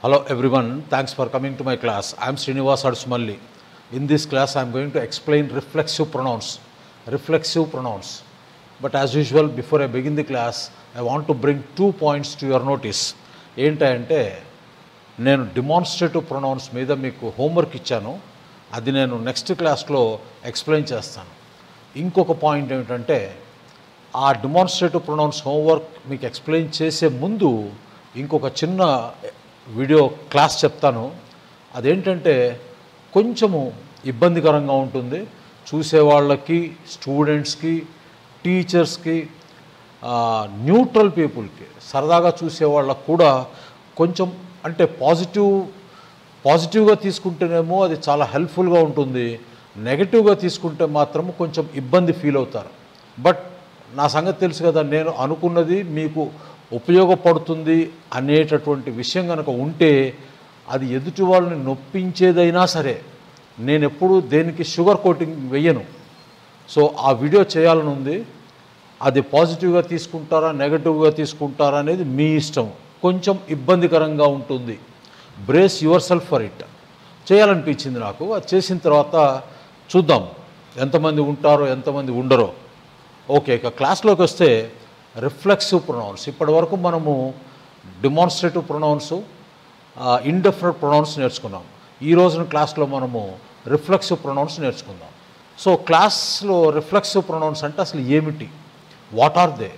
Hello everyone, thanks for coming to my class. I am Srinivas Adusumalli. In this class I am going to explain reflexive pronouns. But as usual, before I begin the class, I want to bring 2 points to your notice. ఏంటంటే నేను demonstrative pronouns మీద మీకు homework ఇచ్చాను. అది నేను next క్లాస్లో explain చేస్తాను. ఇంకొక పాయింట్ ఏమిటంటే ఆ డెమాన్స్ట్రేటివ్ ప్రొనౌన్స్ హోంవర్క్ మీకు ఎక్స్ప్లెయిన్ చేసే ముందు ఇంకొక చిన్న వీడియో క్లాస్ చెప్తాను. అదేంటంటే కొంచెము ఇబ్బందికరంగా ఉంటుంది చూసేవాళ్ళకి, స్టూడెంట్స్కి, టీచర్స్కి, న్యూట్రల్ పీపుల్కి, సరదాగా చూసేవాళ్ళకు కూడా కొంచెం అంటే పాజిటివ్గా తీసుకుంటేనేమో అది చాలా హెల్ప్ఫుల్గా ఉంటుంది. నెగటివ్గా తీసుకుంటే మాత్రం కొంచెం ఇబ్బంది ఫీల్ అవుతారు. బట్ నా సంగతి తెలుసు కదా, నేను అనుకున్నది మీకు ఉపయోగపడుతుంది అనేటటువంటి విషయం కనుక ఉంటే అది ఎదుటి వాళ్ళని నొప్పించేదైనా సరే నేను ఎప్పుడూ దేనికి షుగర్ కోటింగ్ వెయ్యను. సో ఆ వీడియో చేయాలని ఉంది. అది పాజిటివ్గా తీసుకుంటారా నెగటివ్గా తీసుకుంటారా అనేది మీ ఇష్టం. కొంచెం ఇబ్బందికరంగా ఉంటుంది. Brace yourself for it. చేయాలనిపించింది నాకు. అది చేసిన తర్వాత చూద్దాం ఎంతమంది ఉంటారో ఎంతమంది ఉండరో. ఓకే, ఇక క్లాస్లోకి వస్తే రిఫ్లెక్సివ్ ప్రొనౌన్స్. ఇప్పటి వరకు మనము డెమాన్స్ట్రేటివ్ ప్రొనౌన్స్, ఇండెఫినిట్ ప్రొనౌన్స్ నేర్చుకున్నాం. ఈ రోజున క్లాస్లో మనము రిఫ్లెక్సివ్ ప్రొనౌన్స్ నేర్చుకుందాం. సో క్లాస్లో రిఫ్లెక్సివ్ ప్రొనౌన్స్ అంటే అసలు ఏమిటి, what are they,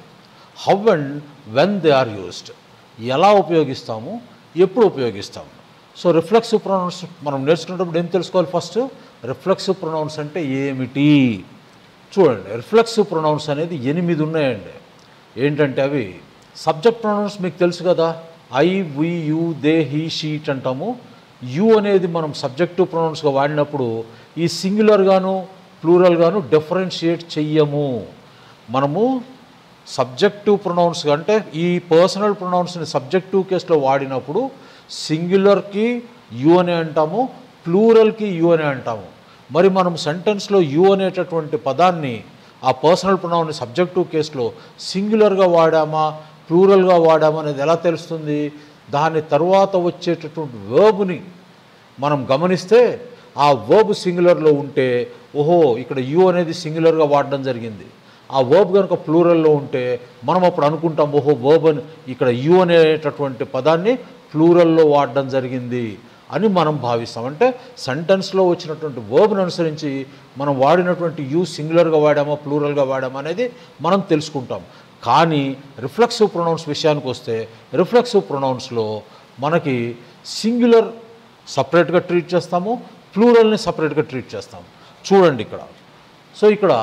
how and when they are used, ఎలా ఉపయోగిస్తాము, ఎప్పుడు ఉపయోగిస్తాము. సో రిఫ్లెక్సివ్ ప్రొనౌన్స్ మనం నేర్చుకునేటప్పుడు ఏం తెలుసుకోవాలి? ఫస్ట్ రిఫ్లెక్సివ్ ప్రొనౌన్స్ అంటే ఏమిటి చూడండి. రిఫ్లెక్సివ్ ప్రొనౌన్స్ అనేది 8 ఉన్నాయండి. ఏంటంటే అవి సబ్జెక్ట్ ప్రొనౌన్స్ మీకు తెలుసు కదా, I, we, you, they, he, she it అంటాము. యు అనేది మనం సబ్జెక్టివ్ ప్రొనౌన్స్గా వాడినప్పుడు ఈ సింగులర్గాను ప్లూరల్గాను డిఫరెన్షియేట్ చెయ్యము. మనము సబ్జెక్టివ్ ప్రొనౌన్స్గా అంటే ఈ పర్సనల్ ప్రొనౌన్స్ని సబ్జెక్టివ్ కేసులో వాడినప్పుడు సింగులర్కి యు అని అంటాము, ప్లూరల్కి యు అని అంటాము. మరి మనం సెంటెన్స్లో యు అనేటటువంటి పదాన్ని ఆ పర్సనల్ ప్రొనౌన్ని సబ్జెక్టివ్ కేసులో సింగులర్గా వాడామా ప్లూరల్గా వాడామా అనేది ఎలా తెలుస్తుంది? దాని తర్వాత వచ్చేటటువంటి వర్బ్ని మనం గమనిస్తే ఆ వర్బ్ సింగులర్లో ఉంటే ఓహో ఇక్కడ యు అనేది సింగులర్గా వాడడం జరిగింది. ఆ వర్బ్ కనుక ప్లూరల్లో ఉంటే మనం అప్పుడు అనుకుంటాం ఓహో వర్బ్ అని ఇక్కడ యు అనేటటువంటి పదాన్ని ప్లూరల్లో వాడడం జరిగింది అని మనం భావిస్తాం. అంటే సెంటెన్స్లో వచ్చినటువంటి వర్బ్ని అనుసరించి మనం వాడినటువంటి యు సింగులర్గా వాడామా ప్లూరల్గా వాడామా అనేది మనం తెలుసుకుంటాం. కానీ రిఫ్లెక్సివ్ ప్రొనౌన్స్ విషయానికి వస్తే రిఫ్లెక్సివ్ ప్రొనౌన్స్లో మనకి సింగులర్ సపరేట్గా ట్రీట్ చేస్తాము, ప్లూరల్ని సపరేట్గా ట్రీట్ చేస్తాము. చూడండి ఇక్కడ. సో ఇక్కడ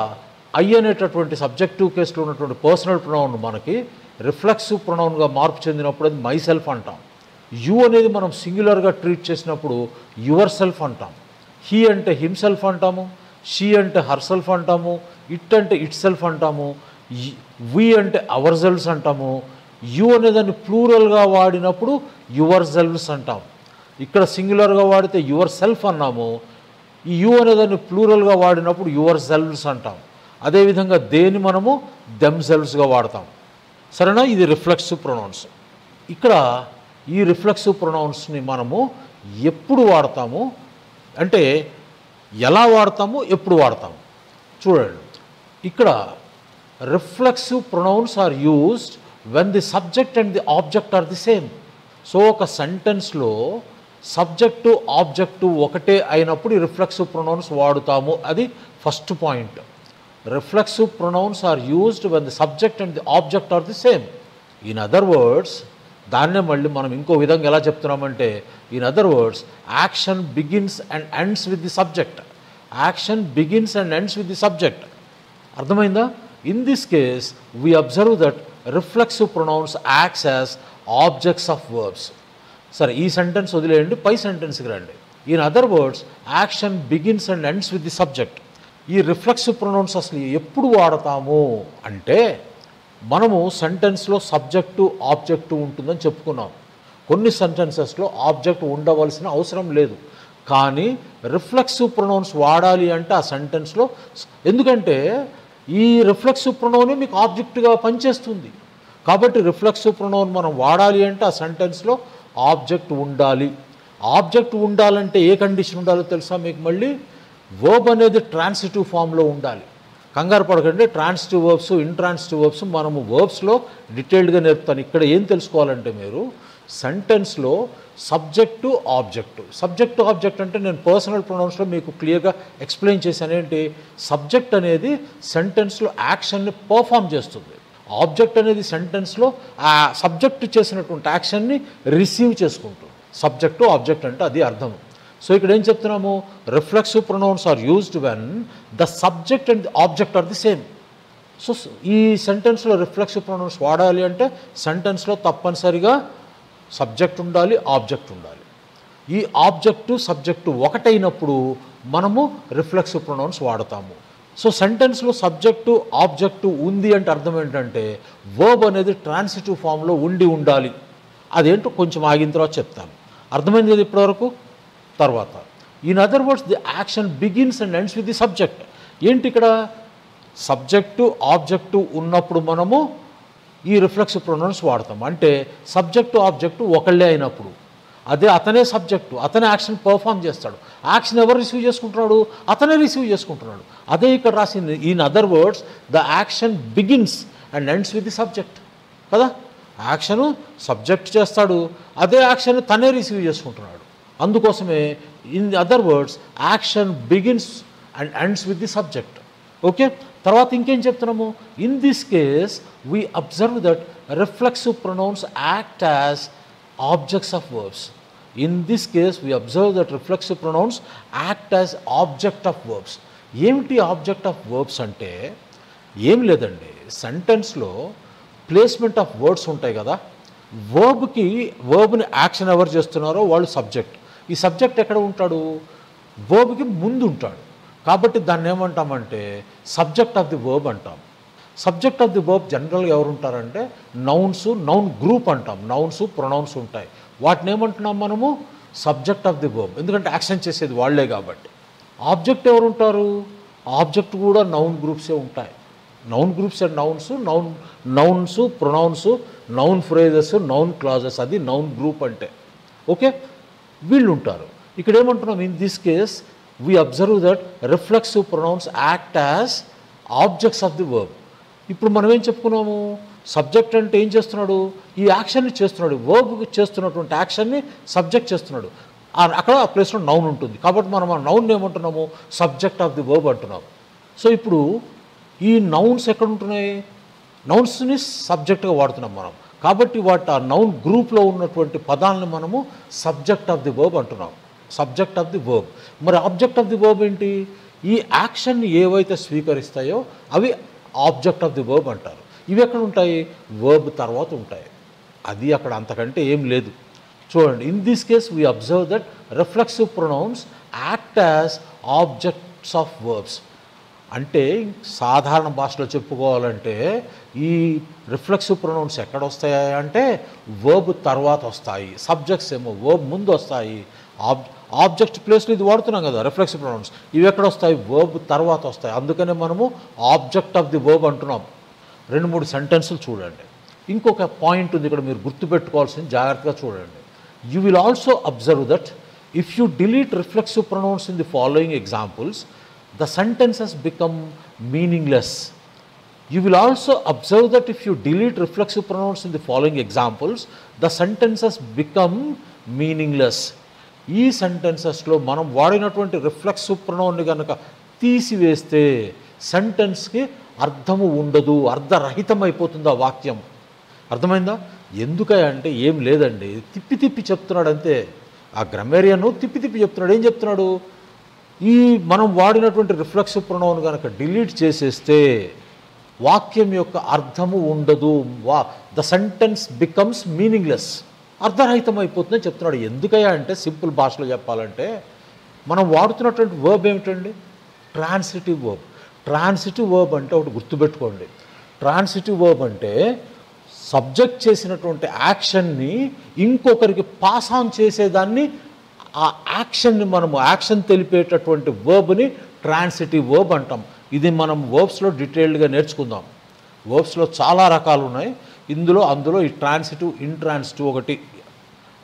ఐ అనేటటువంటి సబ్జెక్టివ్ కేసులో ఉన్నటువంటి పర్సనల్ ప్రొనౌన్ మనకి రిఫ్లెక్సివ్ ప్రొనౌన్గా మార్పు చెందినప్పుడు అది మై సెల్ఫ్ అంటాం. యు అనేది మనం సింగులర్గా ట్రీట్ చేసినప్పుడు యువర్ సెల్ఫ్ అంటాం. హీ అంటే హిమ్సెల్ఫ్ అంటాము, షీ అంటే హర్ సెల్ఫ్ అంటాము, ఇట్ అంటే ఇట్ సెల్ఫ్ అంటాము, వి అంటే అవర్ సెల్వ్స్ అంటాము. యు అనేదాన్ని ప్లూరల్గా వాడినప్పుడు యువర్ సెల్వ్స్ అంటాం. ఇక్కడ సింగులర్గా వాడితే యువర్ సెల్ఫ్ అన్నాము. ఈ యు అనేదాన్ని ప్లూరల్గా వాడినప్పుడు యువర్ సెల్వ్స్ అంటాం. అదేవిధంగా దేని మనము దెమ్ సెల్వ్స్గా వాడతాం. సరేనా? ఇది రిఫ్లెక్సివ్ ప్రొనౌన్స్. ఇక్కడ ఈ రిఫ్లెక్సివ్ ప్రొనౌన్స్ని మనము ఎప్పుడు వాడతాము అంటే ఎలా వాడతాము, ఎప్పుడు వాడతాము చూడండి. ఇక్కడ reflexive pronouns are used when the subject and the object are the same. So ఒక సెంటెన్స్లో సబ్జెక్టు ఆబ్జెక్టు ఒకటే అయినప్పుడు ఈ రిఫ్లెక్సివ్ ప్రొనౌన్స్ వాడుతాము. అది first point. Reflexive pronouns are used when the subject and the object are the same. In other words దాన్నే మళ్ళీ మనం ఇంకో విధంగా ఎలా చెప్తున్నామంటే in other words action begins and ends with the subject. Action begins and ends with the subject. అర్థమైందా? In this case we observe that reflexive pronouns acts as objects of verbs. సరే, ఈ సెంటెన్స్ వదిలేయండి, పై సెంటెన్స్కి రండి. In other words action begins and ends with the subject. ఈ reflexive pronounce అసలు ఎప్పుడు వాడతాము అంటే మనము సెంటెన్స్లో సబ్జెక్టు ఆబ్జెక్టు ఉంటుందని చెప్పుకున్నాం. కొన్ని సెంటెన్సెస్లో ఆబ్జెక్ట్ ఉండవలసిన అవసరం లేదు. కానీ రిఫ్లెక్సివ్ ప్రొనౌన్స్ వాడాలి అంటే ఆ సెంటెన్స్లో, ఎందుకంటే ఈ రిఫ్లెక్సివ్ ప్రొనౌనే మీకు ఆబ్జెక్ట్గా పనిచేస్తుంది. కాబట్టి రిఫ్లెక్సివ్ ప్రొనౌన్ మనం వాడాలి అంటే ఆ సెంటెన్స్లో ఆబ్జెక్ట్ ఉండాలి. ఆబ్జెక్ట్ ఉండాలంటే ఏ కండిషన్ ఉండాలో తెలుసా మీకు? మళ్ళీ వర్బ్ అనేది ట్రాన్సిటివ్ ఫామ్లో ఉండాలి. కంగారు పడకండి, ట్రాన్సిటివ్ వర్బ్స్, ఇంట్రాన్సిటివ్ వర్బ్స్ మనము వర్బ్స్లో డీటెయిల్డ్గా నేర్పుతాను. ఇక్కడ ఏం తెలుసుకోవాలంటే మీరు సెంటెన్స్లో సబ్జెక్టు ఆబ్జెక్ట్ అంటే నేను పర్సనల్ ప్రొనౌన్స్లో మీకు క్లియర్గా ఎక్స్ప్లెయిన్ చేశాను. ఏంటి? సబ్జెక్ట్ అనేది సెంటెన్స్లో యాక్షన్ని పర్ఫామ్ చేస్తుంది. ఆబ్జెక్ట్ అనేది సెంటెన్స్లో ఆ సబ్జెక్ట్ చేసినటువంటి యాక్షన్ని రిసీవ్ చేసుకుంటుంది. సబ్జెక్టు ఆబ్జెక్ట్ అంటే అది అర్థం. సో ఇక్కడ ఏం చెప్తున్నాము? Reflexive pronouns are used when the subject and object are the same. So ఈ సెంటెన్స్లో రిఫ్లెక్సివ్ ప్రొనౌన్స్ వాడాలి అంటే సెంటెన్స్లో తప్పనిసరిగా సబ్జెక్ట్ ఉండాలి, ఆబ్జెక్ట్ ఉండాలి. ఈ ఆబ్జెక్టు సబ్జెక్టు ఒకటైనప్పుడు మనము రిఫ్లెక్సివ్ ప్రొనౌన్స్ వాడతాము. సో సెంటెన్స్లో సబ్జెక్టు ఆబ్జెక్టు ఉంది అంటే అర్థం ఏంటంటే వర్బ్ అనేది ట్రాన్సిటివ్ ఫామ్లో ఉండాలి. అదేంటో కొంచెం ఆగిన తర్వాత చెప్తాను. అర్థమైంది కదా ఇప్పటివరకు? తర్వాత in other words the action begins and ends with the subject. ఏంటి ఇక్కడ? సబ్జెక్టు ఆబ్జెక్టు ఉన్నప్పుడు మనము ఈ రిఫ్లెక్సివ్ ప్రొనౌన్స్ వాడతాం. అంటే సబ్జెక్టు ఆబ్జెక్టు ఒకళ్ళే అయినప్పుడు అదే అతనే సబ్జెక్టు, అతనే యాక్షన్ పర్ఫామ్ చేస్తాడు. యాక్షన్ ఎవరు రిసీవ్ చేసుకుంటున్నాడు? అతనే రిసీవ్ చేసుకుంటున్నాడు. అదే ఇక్కడ రాసింది. In other words the action begins and ends with the subject కదా. యాక్షను సబ్జెక్ట్ చేస్తాడు, అదే యాక్షన్ తనే రిసీవ్ చేసుకుంటున్నాడు. అందుకోసమే in other words action begins and ends with the subject. Okay, తర్వాత ఇంకేం చెప్తున్నాము? In this case we observe that reflexive pronouns act as objects of verbs. In this case we observe that reflexive pronouns act as object of verbs. ఏమిటి object of verbs అంటే? ఏం లేదండి, సెంటెన్స్లో placement of words ఉంటాయి కదా. వర్బ్ని action ఎవరు చేస్తున్నారో వాళ్ళు subject. ఈ సబ్జెక్ట్ ఎక్కడ ఉంటాడు? వర్బ్కి ముందు ఉంటాడు. కాబట్టి దాన్ని ఏమంటామంటే సబ్జెక్ట్ ఆఫ్ ది వర్బ్ అంటాం. సబ్జెక్ట్ ఆఫ్ ది వర్బ్ జనరల్గా ఎవరు ఉంటారంటే నౌన్స్, నౌన్ గ్రూప్ అంటాం. నౌన్స్, ప్రొనౌన్స్ ఉంటాయి. వాటిని ఏమంటున్నాం మనము? Subject of the verb. ఎందుకంటే యాక్షన్ చేసేది వాళ్ళే కాబట్టి. ఆబ్జెక్ట్ ఎవరు ఉంటారు? ఆబ్జెక్ట్ కూడా నౌన్ గ్రూప్సే ఉంటాయి. Noun groups and nouns, pronouns, noun phrases, noun clauses, అది నౌన్ గ్రూప్ అంటే. ఓకే, వీళ్ళు ఉంటారు. ఇక్కడ ఏమంటున్నాం? In this case we observe that reflexive pronouns act as objects of the verb. ఇప్పుడు మనం ఏం చెప్పుకున్నాము? సబ్జెక్ట్ అంటే ఏం చేస్తున్నాడు? ఈ యాక్షన్ని చేస్తున్నాడు. వర్బ్ చేస్తున్నటువంటి యాక్షన్ని సబ్జెక్ట్ చేస్తున్నాడు. అక్కడ ఆ ప్లేస్లో నౌన్ ఉంటుంది. కాబట్టి మనం ఆ నౌన్ ఏమంటున్నాము? సబ్జెక్ట్ ఆఫ్ ది వర్బ్ అంటున్నాము. సో ఇప్పుడు ఈ నౌన్స్ ఎక్కడ ఉంటున్నాయి? నౌన్స్ని సబ్జెక్ట్గా వాడుతున్నాం మనం. కాబట్టి ఆ నౌన్ గ్రూప్లో ఉన్నటువంటి పదాలను మనము సబ్జెక్ట్ ఆఫ్ ది వర్బ్ అంటున్నాం. Subject of the verb. మరి ఆబ్జెక్ట్ ఆఫ్ ది వర్బ్ ఏంటి? ఈ యాక్షన్ని ఏవైతే స్వీకరిస్తాయో అవి ఆబ్జెక్ట్ ఆఫ్ ది వర్బ్ అంటారు. ఇవి ఎక్కడ ఉంటాయి? వర్బ్ తర్వాత ఉంటాయి. అది అక్కడ అంతకంటే ఏం లేదు. చూడండి, in this case we observe that reflexive pronouns act as objects of verbs. అంటే సాధారణ భాషలో చెప్పుకోవాలంటే ఈ రిఫ్లెక్సివ్ ప్రొనౌన్స్ ఎక్కడ వస్తాయి అంటే వర్బ్ తర్వాత వస్తాయి. సబ్జెక్ట్స్ ఏమో వర్బ్ ముందు వస్తాయి. ఆబ్జెక్ట్ ప్లేస్లో ఇది వాడుతున్నాం కదా రిఫ్లెక్సివ్ ప్రొనౌన్స్. ఇవి ఎక్కడ వస్తాయి? వర్బ్ తర్వాత వస్తాయి. అందుకనే మనము ఆబ్జెక్ట్ ఆఫ్ ది వర్బ్ అంటున్నాం. 2-3 సెంటెన్సులు చూడండి. ఇంకొక పాయింట్ ఉంది ఇక్కడ, మీరు గుర్తుపెట్టుకోవాల్సింది, జాగ్రత్తగా చూడండి. You will also observe that if you delete reflexive pronounce in the following examples the sentences become meaningless. You will also observe that if you delete reflexive pronouns in the following examples, the sentences become meaningless. ఈ సెంటెన్సెస్లో మనం వాడినటువంటి reflexive ప్రొనౌన్ని కనుక తీసివేస్తే సెంటెన్స్కి అర్థము ఉండదు, అర్ధరహితం అయిపోతుంది ఆ వాక్యం. అర్థమైందా? ఎందుకంటే ఏం లేదండి, తిప్పి చెప్తున్నాడు అంతే. ఆ గ్రామేరియన్ తిప్పి చెప్తున్నాడు. ఏం చెప్తున్నాడు? ఈ మనం వాడినటువంటి రిఫ్లెక్సివ్ ప్రొనౌన్ కనుక డిలీట్ చేసేస్తే వాక్యం యొక్క అర్థము ఉండదు. ద సెంటెన్స్ బికమ్స్ మీనింగ్లెస్, అర్ధరహితం అయిపోతుందని చెప్తున్నాడు. ఎందుకయ్యా అంటే సింపుల్ భాషలో చెప్పాలంటే మనం వాడుతున్నటువంటి వర్బ్ ఏమిటండి? Transitive verb. ట్రాన్సిటివ్ వర్బ్ అంటే ఒకటి గుర్తుపెట్టుకోండి. ట్రాన్సిటివ్ వర్బ్ అంటే సబ్జెక్ట్ చేసినటువంటి యాక్షన్ని ఇంకొకరికి పాస్ ఆన్ చేసేదాన్ని, ఆ యాక్షన్ని మనము యాక్షన్ తెలిపేటటువంటి వర్బ్ని ట్రాన్సిటివ్ వర్బ్ అంటాం. ఇది మనం వర్బ్స్లో డీటెయిల్డ్గా నేర్చుకుందాం. వర్బ్స్లో చాలా రకాలు ఉన్నాయి. అందులో ఈ ట్రాన్సిటివ్, ఇంట్రాన్సిటివ్ ఒకటి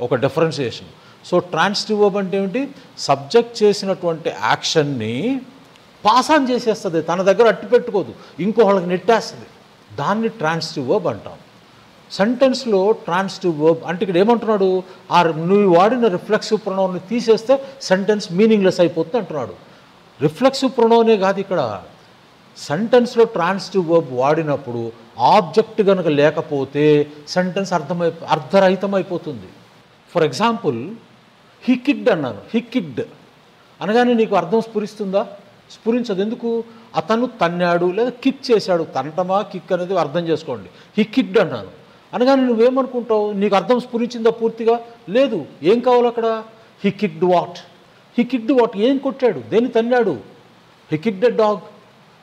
ఒక డిఫరెన్షియేషన్. సో ట్రాన్సిటివ్ వర్బ్ అంటే ఏమిటి? సబ్జెక్ట్ చేసినటువంటి యాక్షన్ని పాస్ ఆన్ చేసేస్తుంది, తన దగ్గర అట్టి పెట్టుకోదు, ఇంకోళ్ళకి నెట్టేస్తుంది. దాన్ని ట్రాన్సిటివ్ వర్బ్ అంటాం. సెంటెన్స్లో ట్రాన్సిటివ్ వర్బ్ అంటే ఇక్కడ ఏమంటున్నాడు? నువ్వు వాడిన రిఫ్లెక్సివ్ ప్రొనౌన్ని తీసేస్తే సెంటెన్స్ మీనింగ్లెస్ అయిపోతుంది అంటున్నాడు. రిఫ్లెక్సివ్ ప్రొనౌనే కాదు, ఇక్కడ సెంటెన్స్లో ట్రాన్సిటివ్ వర్బ్ వాడినప్పుడు ఆబ్జెక్ట్ కనుక లేకపోతే సెంటెన్స్ అర్ధరహితం అయిపోతుంది. ఫర్ ఎగ్జాంపుల్, హీ కిక్డ్ అన్నాను. హీ కిక్డ్ అనగానే నీకు అర్థం స్ఫురిస్తుందా? స్ఫురించదు. ఎందుకు? అతను తన్నాడు లేదా కిక్ చేశాడు. తనటమా కిక్ అనేది అర్థం చేసుకోండి. హీ కిక్డ్ అన్నాను అనగానే నువ్వేమనుకుంటావు? నీకు అర్థం స్ఫురించిందా పూర్తిగా? లేదు. ఏం కావాలి అక్కడ? He kicked what? He kicked what? ఏం కొట్టాడు? దేన్ని తన్నాడు? He kicked a dog,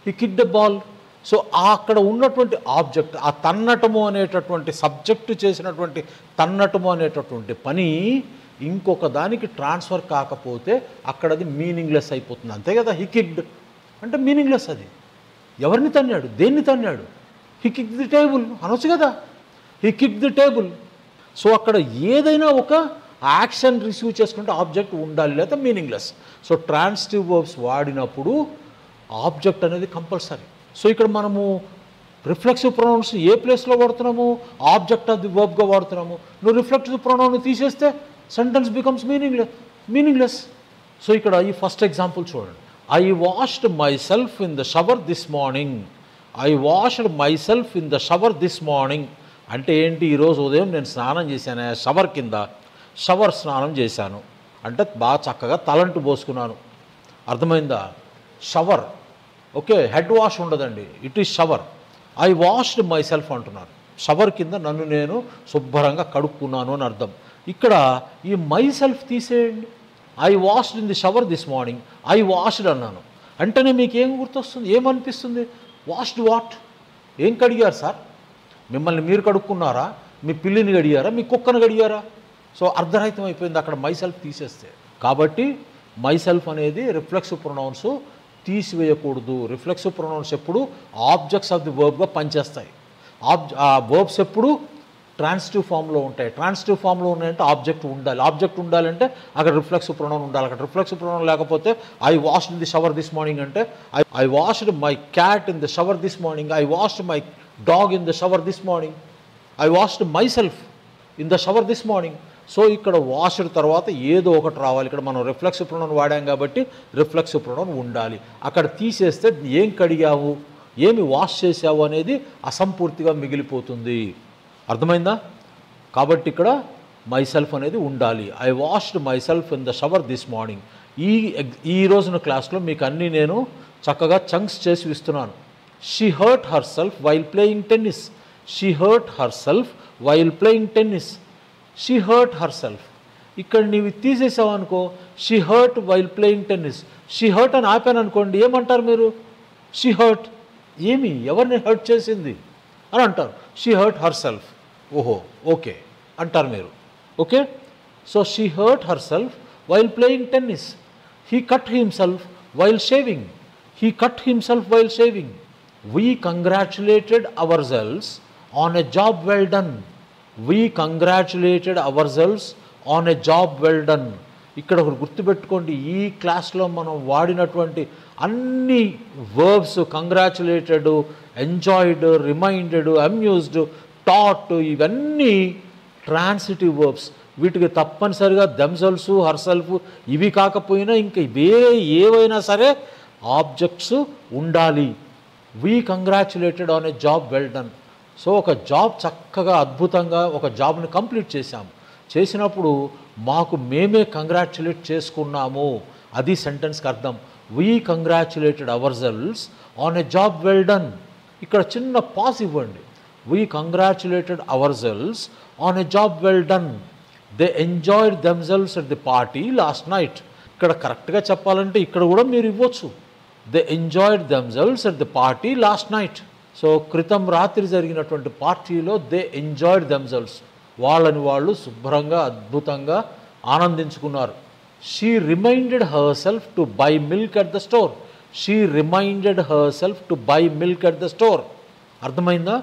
he kicked a ball. So అక్కడ ఉన్నటువంటి ఆబ్జెక్ట్, ఆ తన్నటము అనేటటువంటి సబ్జెక్టు చేసినటువంటి తన్నటము అనేటటువంటి పని ఇంకొక దానికి ట్రాన్స్ఫర్ కాకపోతే అక్కడ అది మీనింగ్లెస్ అయిపోతుంది. అంతే కదా? హీ కిక్డ్ అంటే మీనింగ్లెస్. అది ఎవరిని తన్నాడు? దేన్ని తన్నాడు? హీ కిక్ ది టేబుల్ అనొచ్చు కదా, he kick the table. So అక్కడ ఏదైనా ఒక యాక్షన్ రిసీవ్ చేసుకుంటే ఆబ్జెక్ట్ ఉండాలి, లేదా మీనింగ్లెస్. సో ట్రాన్సిటివ్ వర్బ్స్ వాడినప్పుడు ఆబ్జెక్ట్ అనేది కంపల్సరీ. సో ఇక్కడ మనము రిఫ్లెక్సివ్ ప్రొనౌన్స్ ఏ ప్లేస్లో వాడుతున్నాము? ఆబ్జెక్ట్ ఆఫ్ ది వర్బ్గా వాడుతున్నాము. నువ్వు రిఫ్లెక్సివ్ ప్రొనౌన్ తీసేస్తే సెంటెన్స్ బికమ్స్ మీనింగ్లెస్. సో ఇక్కడ ఈ ఫస్ట్ ఎగ్జాంపుల్ చూడండి. I washed myself in the shower this morning. I washed myself in the shower this morning అంటే ఏంటి? ఈరోజు ఉదయం నేను స్నానం చేశాను, షవర్ కింద షవర్ స్నానం చేశాను అంటే బాగా చక్కగా తలంటు పోసుకున్నాను. అర్థమైందా? షవర్. ఓకే, హెడ్ వాష్ ఉండదండి, it is shower. I washed my self అంటున్నాను. షవర్ కింద నన్ను నేను శుభ్రంగా కడుక్కున్నాను అని అర్థం. ఇక్కడ ఈ మై సెల్ఫ్ తీసేయండి. I washed in the shower this morning. I washed అన్నాను అంటేనే మీకు ఏం గుర్తొస్తుంది? ఏమనిపిస్తుంది? Washed what? ఏం కడిగారు సార్? మిమ్మల్ని మీరు కడుక్కున్నారా? మీ పిల్లిని గడిగారా? మీ కుక్కను గడిగారా? సో అర్ధరహితం అయిపోయింది అక్కడ మై సెల్ఫ్ తీసేస్తే. కాబట్టి మై సెల్ఫ్ అనేది రిఫ్లెక్సివ్ ప్రొనౌన్స్ తీసివేయకూడదు. రిఫ్లెక్సివ్ ప్రొనౌన్స్ ఎప్పుడు ఆబ్జెక్ట్స్ ఆఫ్ ది వర్బ్గా పనిచేస్తాయి. ఆ వర్బ్స్ ఎప్పుడు ట్రాన్సిటివ్ ఫామ్లో ఉంటాయి. ట్రాన్సిటివ్ ఫామ్లో ఉన్నాయంటే ఆబ్జెక్ట్ ఉండాలి. ఆబ్జెక్ట్ ఉండాలంటే అక్కడ రిఫ్లెక్సివ్ ప్రొనౌన్ ఉండాలి. అక్కడ రిఫ్లెక్సివ్ ప్రొనౌన్ లేకపోతే I washed in the shower this morning అంటే I washed my cat in the shower this morning. I washed my dog in the shower this morning. I washed myself in the shower this morning. So ఇక్కడ washed తర్వాత ఏదో ఒకటి రావాలి. ఇక్కడ మనం reflexive pronoun వాడాం కాబట్టి reflexive pronoun ఉండాలి. అక్కడ తీసేస్తే ఏం కడిగావు, ఏమి వాష్ చేసావు అనేది అసంపూర్తిగా మిగిలిపోతుంది. అర్థమైందా? కాబట్టి ఇక్కడ మై సెల్ఫ్ అనేది ఉండాలి. I washed myself in the shower this morning. ఈ రోజున క్లాస్లో మీకు అన్నీ నేను చక్కగా చంక్స్ చేసి ఇస్తున్నాను. She hurt her self while playing tennis. She hurt her self while playing tennis. She hurt her self. ఇక్కడ నీవు తీసేసావు అనుకో, she hurt while playing tennis. She hurt అని ఆపాను అనుకోండి, ఏమంటారు మీరు? She hurt. ఏమి, ఎవరిని హర్ట్ చేసింది అని అంటారు. She hurt her self. ఓహో, ఓకే అంటారు మీరు. Okay, so she hurt her self while playing tennis. He cut himself while shaving. He cut himself while shaving. We congratulated ourselves on a job well done. We congratulated ourselves on a job well done. ఇక్కడ ఒకటి గుర్తుపెట్టుకోండి, ఈ క్లాస్లో మనం వాడినటువంటి అన్ని verbs congratulated, enjoyed, reminded, amused, taught, ఇవన్నీ transitive verbs. వీటికి తప్పనిసరిగా దెమ్సెల్ఫ్, హర్సెల్ఫ్ ఇవి కాకపోయినా ఇంకా వేరే ఏవైనా సరే ఆబ్జెక్ట్స్ ఉండాలి. We congratulated on a job well done. So ఒక జాబ్ చక్కగా అద్భుతంగా ఒక జాబ్ని కంప్లీట్ చేశాము. చేసినప్పుడు మాకు మేమే కంగ్రాచులేట్ చేసుకున్నాము, అది సెంటెన్స్కి అర్థం. We congratulated ourselves on a job well done. ఇక్కడ చిన్న పాస్ ఇవ్వండి. We congratulated ourselves on a job well done. They enjoyed themselves at the party last night. ఇక్కడ కరెక్ట్గా చెప్పాలంటే ఇక్కడ కూడా మీరు ఇవ్వచ్చు. They enjoyed themselves at the party last night. So క్రితం రాత్రి జరిగినటువంటి పార్టీలో దే ఎంజాయ్డ్ దెమ్సెల్వ్స్, వాళ్ళని వాళ్ళు శుభ్రంగా అద్భుతంగా ఆనందించుకున్నారు. She reminded herself to buy milk at the store. She reminded herself to buy milk at the store. అర్థమైందా?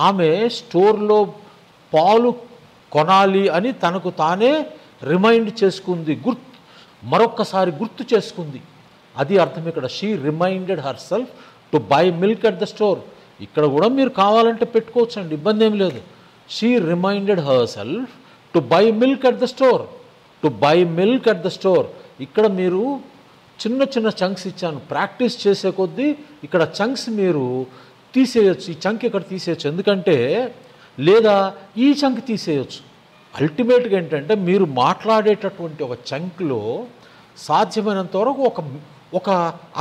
ఆమె స్టోర్లో పాలు కొనాలి అని తనకు తానే రిమైండ్ చేసుకుంది, మరొక్కసారి గుర్తు చేసుకుంది. అది అర్థం ఇక్కడ. She reminded herself to buy milk at the store. ఇక్కడ కూడా మీరు కావాలంటే పెట్టుకోవచ్చు అండి, ఇబ్బంది ఏం లేదు. She reminded herself to buy milk at the store. To buy milk at the store. ఇక్కడ మీరు చిన్న చిన్న చంక్స్ ఇచ్చాను. ప్రాక్టీస్ చేసే కొద్దీ ఇక్కడ చంక్స్ మీరు తీసేయచ్చు. ఈ చంక్ ఇక్కడ తీసేయచ్చు, ఎందుకంటే లేదా ఈ చంక్ తీసేయచ్చు. అల్టిమేట్గా ఏంటంటే మీరు మాట్లాడేటటువంటి ఒక చంక్లో సాధ్యమైనంత వరకు ఒక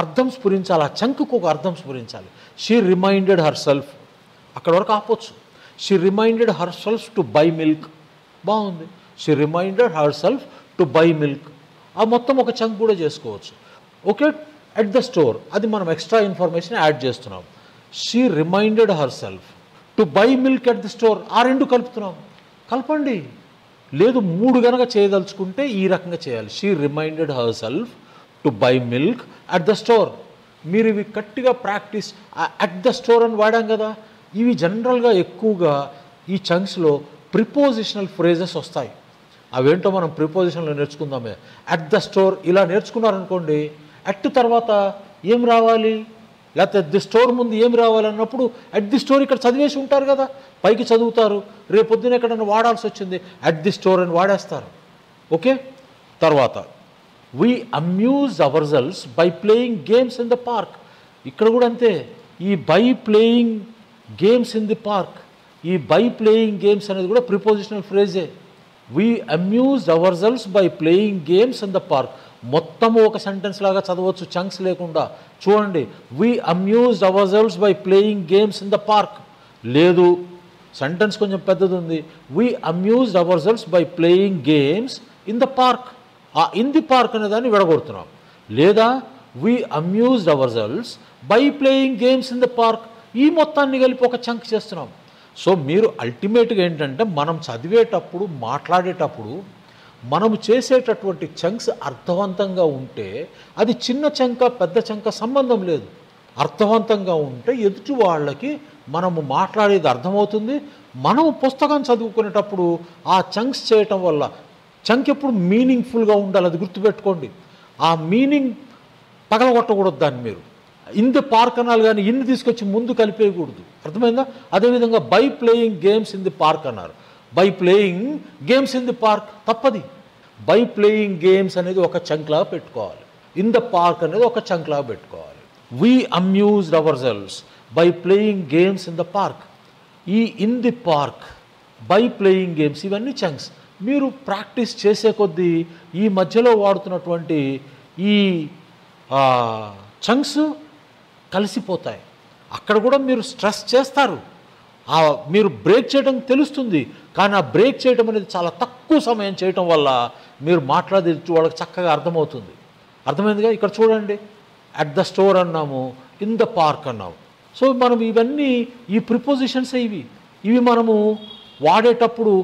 అర్థం స్ఫురించాలి, ఆ చంక్కు ఒక అర్థం స్ఫురించాలి. షీ రిమైండెడ్ హర్ సెల్ఫ్, అక్కడ వరకు ఆపొచ్చు. She reminded herself to buy milk, బాగుంది. She reminded herself to buy milk, ఆ మొత్తం ఒక చంక్ కూడా చేసుకోవచ్చు. ఓకే, అట్ ద స్టోర్, అది మనం ఎక్స్ట్రా ఇన్ఫర్మేషన్ యాడ్ చేస్తున్నాం. She reminded herself to buy milk at the store, ఆ రెండు కలుపుతున్నాం. కలపండి, లేదు 3 గనక చేయదలుచుకుంటే ఈ రకంగా చేయాలి. She reminded herself to buy milk at the store. మీరు ఇవి గట్టిగా ప్రాక్టీస్, అట్ ద స్టోర్ అని వాడాం కదా, ఇవి జనరల్గా ఎక్కువగా ఈ చంక్స్లో ప్రిపోజిషనల్ ఫ్రేజెస్ వస్తాయి. అవేంటో మనం ప్రిపోజిషన్లో నేర్చుకుందామే. అట్ ద స్టోర్ ఇలా నేర్చుకున్నారనుకోండి, అట్ తర్వాత ఏం రావాలి, లేకపోతే అట్ ది స్టోర్ ముందు ఏం రావాలన్నప్పుడు అట్ ది స్టోర్ ఇక్కడ చదివేసి ఉంటారు కదా, పైకి చదువుతారు. రేపొద్దున ఎక్కడైనా వాడాల్సి వచ్చింది అట్ ది స్టోర్ అని వాడేస్తారు. ఓకే, తర్వాత we amuse ourselves by playing games in the park. ఇక్కడ కూడా అంతే, ఈ by playing games in the park, ఈ బై ప్లేయింగ్ గేమ్స్ అనేది కూడా ప్రిపోజిషనల్ ఫ్రేజే. We amused ourselves by playing games in the park. మొత్తము ఒక సెంటెన్స్ లాగా చదవచ్చు చంక్స్ లేకుండా. చూడండి, we amused ourselves by playing games in the park. లేదు, సెంటెన్స్ కొంచెం పెద్దది ఉంది. We amused ourselves by playing games in the park. ఆ ఇన్ ది పార్క్ అనే దాన్ని విడగొడుతున్నాం. లేదా we amused ourselves by playing games in the park, ఈ మొత్తాన్ని కలిపి ఒక చంక్ చేస్తున్నాం. సో మీరు అల్టిమేట్గా ఏంటంటే మనం చదివేటప్పుడు, మాట్లాడేటప్పుడు మనము చేసేటటువంటి చంక్స్ అర్థవంతంగా ఉంటే, అది చిన్న చంక పెద్ద చంక సంబంధం లేదు, అర్థవంతంగా ఉంటే ఎదుటి వాళ్ళకి మనము మాట్లాడేది అర్థమవుతుంది. మనము పుస్తకం చదువుకునేటప్పుడు ఆ చంక్స్ చేయటం వల్ల, చంక్ ఎప్పుడు మీనింగ్ఫుల్గా ఉండాలి, అది గుర్తుపెట్టుకోండి. ఆ మీనింగ్ పగలగొట్టకూడదు దాన్ని. మీరు ఇన్ ది పార్క్ అనాలి కానీ ఇన్ని తీసుకొచ్చి ముందు కలిపేయకూడదు, అర్థమైందా? అదేవిధంగా by playing games in the park అన్నారు, by playing games in the park తప్పది. బై ప్లేయింగ్ గేమ్స్ అనేది ఒక చంక్లా పెట్టుకోవాలి, ఇన్ ద పార్క్ అనేది ఒక చంక్లా పెట్టుకోవాలి. We amused ourselves by playing games in the park. ఈ in the park, by playing games, ఇవన్నీ చంక్స్. మీరు ప్రాక్టీస్ చేసే కొద్దీ ఈ మధ్యలో వాడుతున్నటువంటి ఈ చంక్స్ కలిసిపోతాయి. అక్కడ కూడా మీరు స్ట్రెస్ చేస్తారు, మీరు బ్రేక్ చేయడం తెలుస్తుంది, కానీ ఆ బ్రేక్ చేయడం అనేది చాలా తక్కువ సమయం చేయటం వల్ల మీరు మాట్లాడే వాళ్ళకి చక్కగా అర్థమవుతుంది. అర్థమైందిగా? ఇక్కడ చూడండి, అట్ ద స్టోర్ అన్నాము, ఇన్ ద పార్క్ అన్నాము. సో మనం ఇవన్నీ ఈ ప్రిపోజిషన్స్ ఇవి మనము వాడేటప్పుడు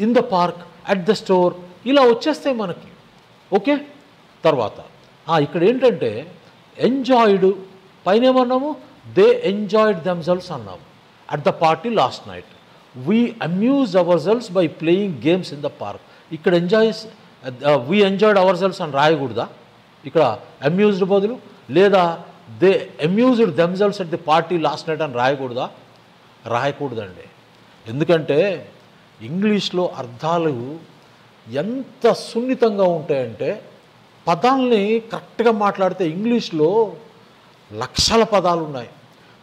in the park, at the store ఇలా వచ్చేస్తాయి మనకి. ఓకే, తర్వాత ఇక్కడ ఏంటంటే ఎంజాయిడ్ పైన ఏమన్నాము, దే ఎంజాయిడ్ దెమ్సెల్వ్స్ అన్నాము at the party last night. We amuse ourselves by playing games in the park. ఇక్కడ వీ ఎంజాయిడ్ అవర్ సెల్వ్స్ అని రాయకూడదా? ఇక్కడ అమ్యూజ్డ్ బదులు, లేదా they amused themselves at the party last night అని రాయకూడదా? రాయకూడదండి. ఎందుకంటే ఇంగ్లీష్లో అర్థాలు ఎంత సున్నితంగా ఉంటాయంటే, పదాలని కరెక్ట్గా మాట్లాడితే ఇంగ్లీష్లో లక్షల పదాలు ఉన్నాయి.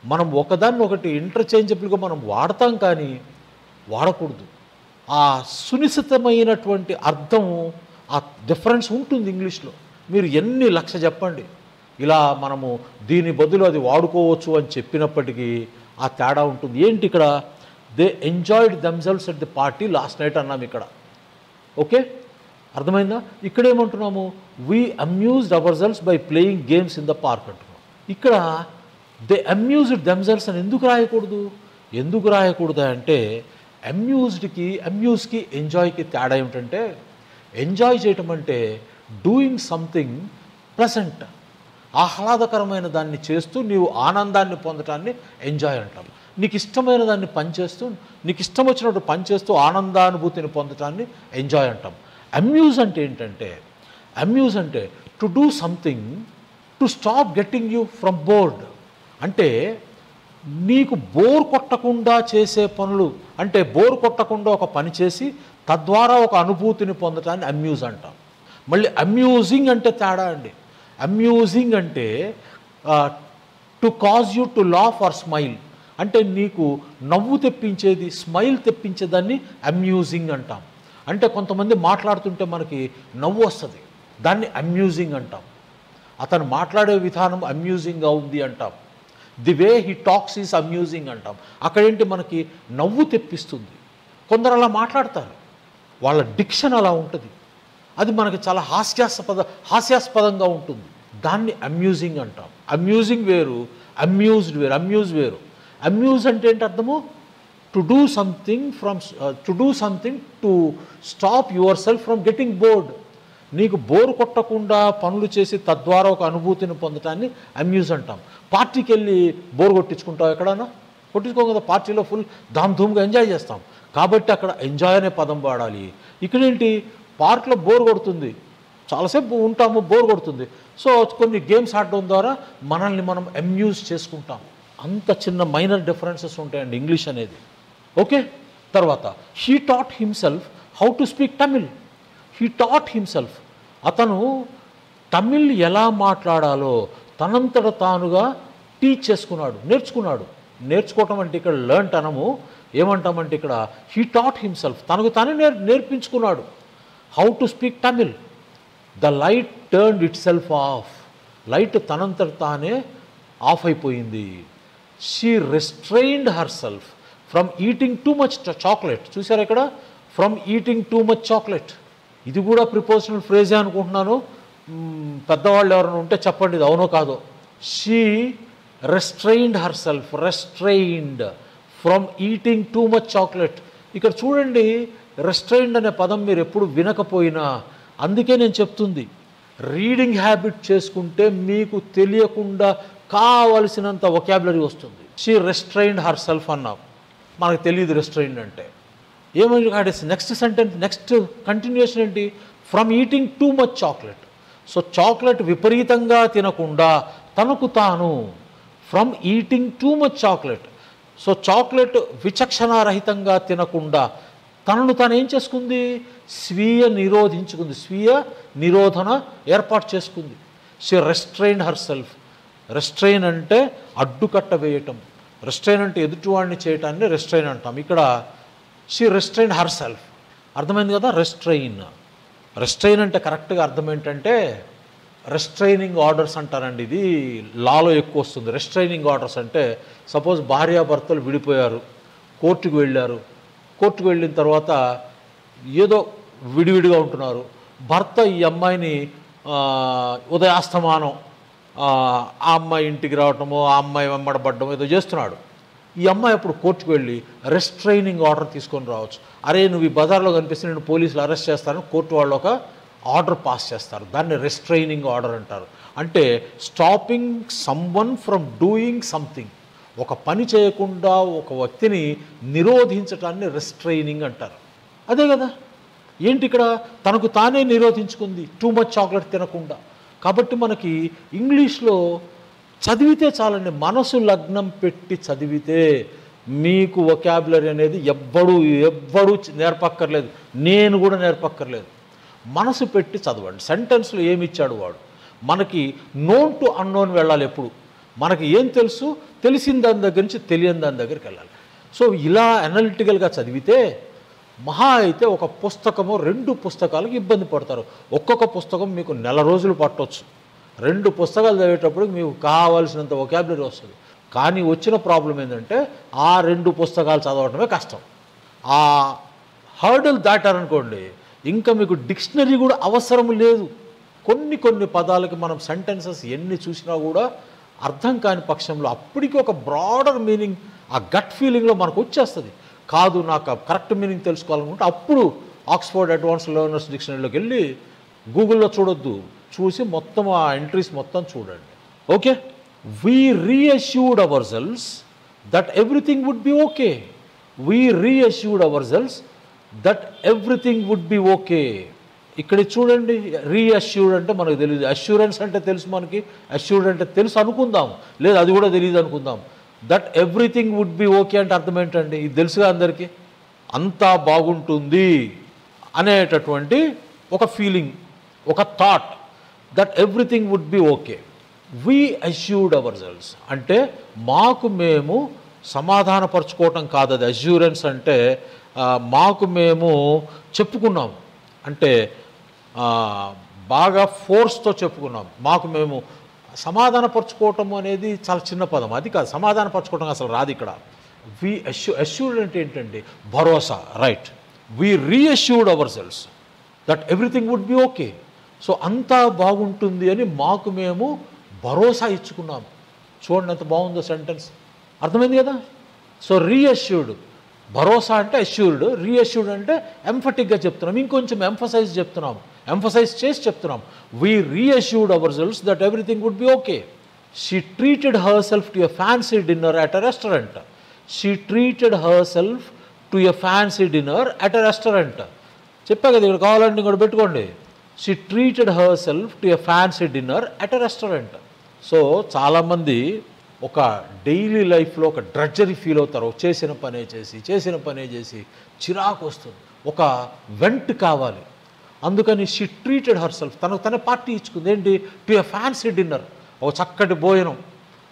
మనం ఒకదాన్ని ఒకటి ఇంటర్చేంజబుల్గా మనం వాడతాం, కానీ వాడకూడదు. ఆ సునిశ్చితమైనటువంటి అర్థం, ఆ డిఫరెన్స్ ఉంటుంది ఇంగ్లీష్లో. మీరు ఎన్ని లక్ష చెప్పండి, ఇలా మనము దీని బదులు అది వాడుకోవచ్చు అని చెప్పినప్పటికీ ఆ తేడా ఉంటుంది. ఏంటి ఇక్కడ? They enjoyed themselves at the party last night అన్నాము ఇక్కడ. ఓకే, అర్థమైందా? ఇక్కడ ఏమంటున్నాము, we amused ourselves by playing games in the park అంటున్నాం. ఇక్కడ దే అమ్యూజ్డ్ దెమ్సెల్వ్స్ అని ఎందుకు రాయకూడదు? ఎందుకు రాయకూడదు అంటే, అమ్యూజ్కి ఎంజాయ్కి తేడా ఏమిటంటే, ఎంజాయ్ చేయటం అంటే డూయింగ్ సంథింగ్ ప్లెజెంట్, ఆహ్లాదకరమైన దాన్ని చేస్తూ నీవు ఆనందాన్ని పొందటాన్ని ఎంజాయ్ అంటాం. నీకు ఇష్టమైన దాన్ని పనిచేస్తూ నీకు ఇష్టం వచ్చినట్టు పనిచేస్తూ ఆనందానుభూతిని పొందటాన్ని ఎంజాయ్ అంటాం. అమ్యూజ్ అంటే ఏంటంటే, అమ్యూజ్ అంటే to do something to stop getting you from board. అంటే నీకు బోర్ కొట్టకుండా చేసే పనులు, అంటే బోర్ కొట్టకుండా ఒక పని చేసి తద్వారా ఒక అనుభూతిని పొందటాన్ని అమ్యూజ్ అంటాం. మళ్ళీ అమ్యూజింగ్ అంటే తేడా అండి. అమ్యూజింగ్ అంటే to cause you to laugh or smile, అంటే నీకు నవ్వు తెప్పించేది, స్మైల్ తెప్పించేదాన్ని అమ్యూజింగ్ అంటాం. అంటే కొంతమంది మాట్లాడుతుంటే మనకి నవ్వు వస్తుంది, దాన్ని అమ్యూజింగ్ అంటాం. అతను మాట్లాడే విధానం అమ్యూజింగ్గా ఉంది అంటాం. The way he talks is amusing అంటాం. అక్కడేంటి మనకి నవ్వు తెప్పిస్తుంది. కొందరు అలా మాట్లాడతారు, వాళ్ళ డిక్షన్ అలా ఉంటుంది, అది మనకి చాలా హాస్యాస్పదంగా ఉంటుంది. దాన్ని అమ్యూజింగ్ అంటాం. అమ్యూజింగ్ వేరు, అమ్యూజ్డ్ వేరు. అమ్యూజ్ వేరు. అమ్యూజ్ అంటే ఏంటి అర్థము? To do something to stop your self from getting bored. నీకు బోరు కొట్టకుండా పనులు చేసి తద్వారా ఒక అనుభూతిని పొందటాన్ని అమ్యూజ్ అంటాం. పార్టీకి వెళ్ళి బోర్ కొట్టించుకుంటావు ఎక్కడన్నా? కొట్టించుకోం కదా. పార్టీలో ఫుల్ ధామ్ధూమ్గా ఎంజాయ్ చేస్తాం, కాబట్టి అక్కడ ఎంజాయ్ అనే పదం వాడాలి. ఇక్కడేంటి, పార్క్లో బోర్ కొడుతుంది, చాలాసేపు ఉంటాము, బోర్ కొడుతుంది, సో కొన్ని గేమ్స్ ఆడడం ద్వారా మనల్ని మనం అమ్యూజ్ చేసుకుంటాం. అంత చిన్న మైనర్ డిఫరెన్సెస్ ఉంటాయండి ఇంగ్లీష్ అనేది. ఓకే. తర్వాత he taught himself how to speak Tamil. He taught himself, అతను తమిళ్ ఎలా మాట్లాడాలో తనంతట తానుగా టీచ్ చేసుకున్నాడు, నేర్చుకున్నాడు. నేర్చుకోవటం అంటే ఇక్కడ లెర్న్ అనము, ఏమంటామంటే ఇక్కడ హీ టాట్ హిమ్సెల్ఫ్, తనకు తానే నేర్పించుకున్నాడు. How to speak Tamil. The light turned itself off, light తనంతట తానే ఆఫ్ అయిపోయింది. She restrained herself from eating too much chocolate. చూసారా ఇక్కడ, from eating too much chocolate. ఇది కూడా ప్రిపోజిషనల్ ఫ్రేజే అనుకుంటున్నాను, పెద్దవాళ్ళు ఎవరైనా ఉంటే చెప్పండి ఇది అవునో కాదో. She restrained herself, restrained from eating too much chocolate. ఇక్కడ చూడండి, రెస్ట్రైన్డ్ అనే పదం మీరు ఎప్పుడు వినకపోయినా, అందుకే నేను చెప్తుంది, రీడింగ్ హ్యాబిట్ చేసుకుంటే మీకు తెలియకుండా కావలసినంత వొకాబులరీ వస్తుంది. షీ రెస్ట్రైన్డ్ హర్ సెల్ఫ్ అన్నాం, మనకు తెలియదు రెస్ట్రైన్డ్ అంటే ఏమని. నెక్స్ట్ సెంటెన్స్, నెక్స్ట్ కంటిన్యూషన్ ఏంటి? From eating too much chocolate. So chocolate విపరీతంగా తినకుండా తనకు తాను, from eating too much chocolate. So chocolate విచక్షణారహితంగా తినకుండా తనను తాను ఏం చేసుకుంది? స్వీయ నిరోధన ఏర్పాటు చేసుకుంది. She restrain her self. Restrain అంటే అడ్డుకట్ట వేయటం, రెస్ట్రైన్ అంటే ఎదుటివాడిని చేయటాన్ని రెస్ట్రైన్ అంటాం. ఇక్కడ షీ రెస్ట్రైన్ హర్ సెల్ఫ్. అర్థమైంది కదా? రెస్ట్రైన్ అంటే కరెక్ట్గా అర్థం ఏంటంటే రెస్ట్రైనింగ్ ఆర్డర్స్ అంటారండి. ఇది లాలో ఎక్కువ వస్తుంది. రెస్ట్రైనింగ్ ఆర్డర్స్ అంటే సపోజ్ భార్యాభర్తలు విడిపోయారు, కోర్టుకు వెళ్ళిన తర్వాత ఏదో విడివిడిగా ఉంటున్నారు. భర్త ఈ అమ్మాయిని ఉదయాస్తమానం ఆ అమ్మాయి ఇంటికి రావటమో, ఆ అమ్మాయి వెంబడబడ్డమో ఏదో చేస్తున్నాడు. ఈ అమ్మాయి అప్పుడు కోర్టుకు వెళ్ళి రెస్ట్రైనింగ్ ఆర్డర్ తీసుకొని రావచ్చు. అరే నువ్వు ఈ బజార్లో కనిపిస్తే నేను పోలీసులు అరెస్ట్ చేస్తారని కోర్టు వాళ్ళు ఒక ఆర్డర్ పాస్ చేస్తారు. దాన్ని రెస్ట్రైనింగ్ ఆర్డర్ అంటారు. అంటే stopping someone from doing something. ఒక పని చేయకుండా ఒక వ్యక్తిని నిరోధించటాన్ని రెస్ట్రైనింగ్ అంటారు. అదే కదా. ఏంటి ఇక్కడ? తనకు తానే నిరోధించుకుంది టూ మచ్ చాక్లెట్ తినకుండా. కాబట్టి మనకి ఇంగ్లీష్లో చదివితే చాలండి, మనసు లగ్నం పెట్టి చదివితే మీకు వొకాబులరీ అనేది ఎవ్వడూ నేర్పక్కర్లేదు, నేను కూడా నేర్పక్కర్లేదు. మనసు పెట్టి చదవండి. సెంటెన్స్లో ఏమి ఇచ్చాడు వాడు, మనకి నోన్ టు అన్నోన్ వెళ్ళాలి. ఎప్పుడు మనకి ఏం తెలుసు, తెలిసిన దాని దగ్గర నుంచి తెలియని దాని దగ్గరికి వెళ్ళాలి. సో ఇలా అనలిటికల్గా చదివితే మహా అయితే ఒక పుస్తకము 2 పుస్తకాలకు ఇబ్బంది పడతారు. ఒక్కొక్క పుస్తకం మీకు నెల రోజులు పట్టవచ్చు. 2 పుస్తకాలు చదివేటప్పుడు మీకు కావాల్సినంత వొకాబులరీ వస్తుంది. కానీ వచ్చిన ప్రాబ్లం ఏంటంటే ఆ 2 పుస్తకాలు చదవడమే కష్టం. ఆ హర్డల్ దాటారనుకోండి, ఇంకా మీకు డిక్షనరీ కూడా అవసరం లేదు. కొన్ని పదాలకి మనం సెంటెన్సెస్ ఎన్ని చూసినా కూడా అర్థం కాని పక్షంలో అప్పటికి ఒక బ్రాడర్ మీనింగ్ ఆ గట్ ఫీలింగ్లో మనకు వచ్చేస్తుంది. కాదు నాకు కరెక్ట్ మీనింగ్ తెలుసుకోవాలనుకుంటే అప్పుడు ఆక్స్ఫర్డ్ అడ్వాన్స్డ్ లెర్నర్స్ డిక్షనరీలోకి వెళ్ళి గూగుల్లో చూడొద్దు, చూసి మొత్తం ఆ ఎంట్రీస్ మొత్తం చూడండి. Okay. We reassured ourselves that everything would be okay. We reassured ourselves that everything would be okay. ఇక్కడ చూడండి, రీఅష్యూర్డ్ అంటే మనకు తెలియదు, అష్యూరెన్స్ అంటే తెలుసు మనకి, అష్యూర్డ్ అంటే తెలుసు అనుకుందాం, లేదు అది కూడా తెలియదు అనుకుందాం. That everything would be okay అంటే అర్థం ఏంటండి? ఇది తెలుసుగా అందరికీ, అంతా బాగుంటుంది అనేటటువంటి ఒక ఫీలింగ్, ఒక thought, that everything would be okay. We assured ourselves అంటే మాకు మేము సమాధానపరచుకోవటం కాదు అది అష్యూరెన్స్ అంటే. మాకు మేము చెప్పుకున్నాం అంటే బాగా ఫోర్స్తో చెప్పుకున్నాం. మాకు మేము సమాధానపరచుకోవటం అనేది చాలా చిన్న పదం, అది కాదు. సమాధానపరచుకోవటం అసలు రాదు ఇక్కడ. వీ అష్యూర్డ్ అంటే ఏంటండి? భరోసా, right. We reassured ourselves that everything would be okay. So అంతా బాగుంటుంది అని మాకు మేము భరోసా ఇచ్చుకున్నాము. చూడండి ఎంత బాగుందో సెంటెన్స్, అర్థమైంది కదా? సో రీఅష్యూర్డ్, భరోసా అంటే అష్యూర్డ్, రీఅష్యూర్డ్ అంటే ఎంఫటిక్గా చెప్తున్నాం, ఇంకొంచెం ఎంఫసైజ్ చెప్తున్నాము, ఎంఫసైజ్ చేసి చెప్తున్నాం. We reassured ourselves that everything would be okay. She treated herself to a fancy dinner at a restaurant. She treated herself to a fancy dinner at a restaurant. చెప్పా కదా, ఇక్కడ కావాలంటే ఇంకోటి పెట్టుకోండి. She treated herself to a fancy dinner at a restaurant. So చాలామంది ఒక daily లైఫ్లో ఒక డ్రడ్జరీ ఫీల్ అవుతారు. చేసిన పనే చేసి చిరాకు వస్తుంది, ఒక వెంట్ కావాలి. అందుకని షీ ట్రీటెడ్ హర్ సెల్ఫ్, తనకు తనే పార్టీ ఇచ్చుకుంది. ఏంటి? టు ఎ ఫ్యాన్సీ డిన్నర్, ఒక చక్కటి భోజనం.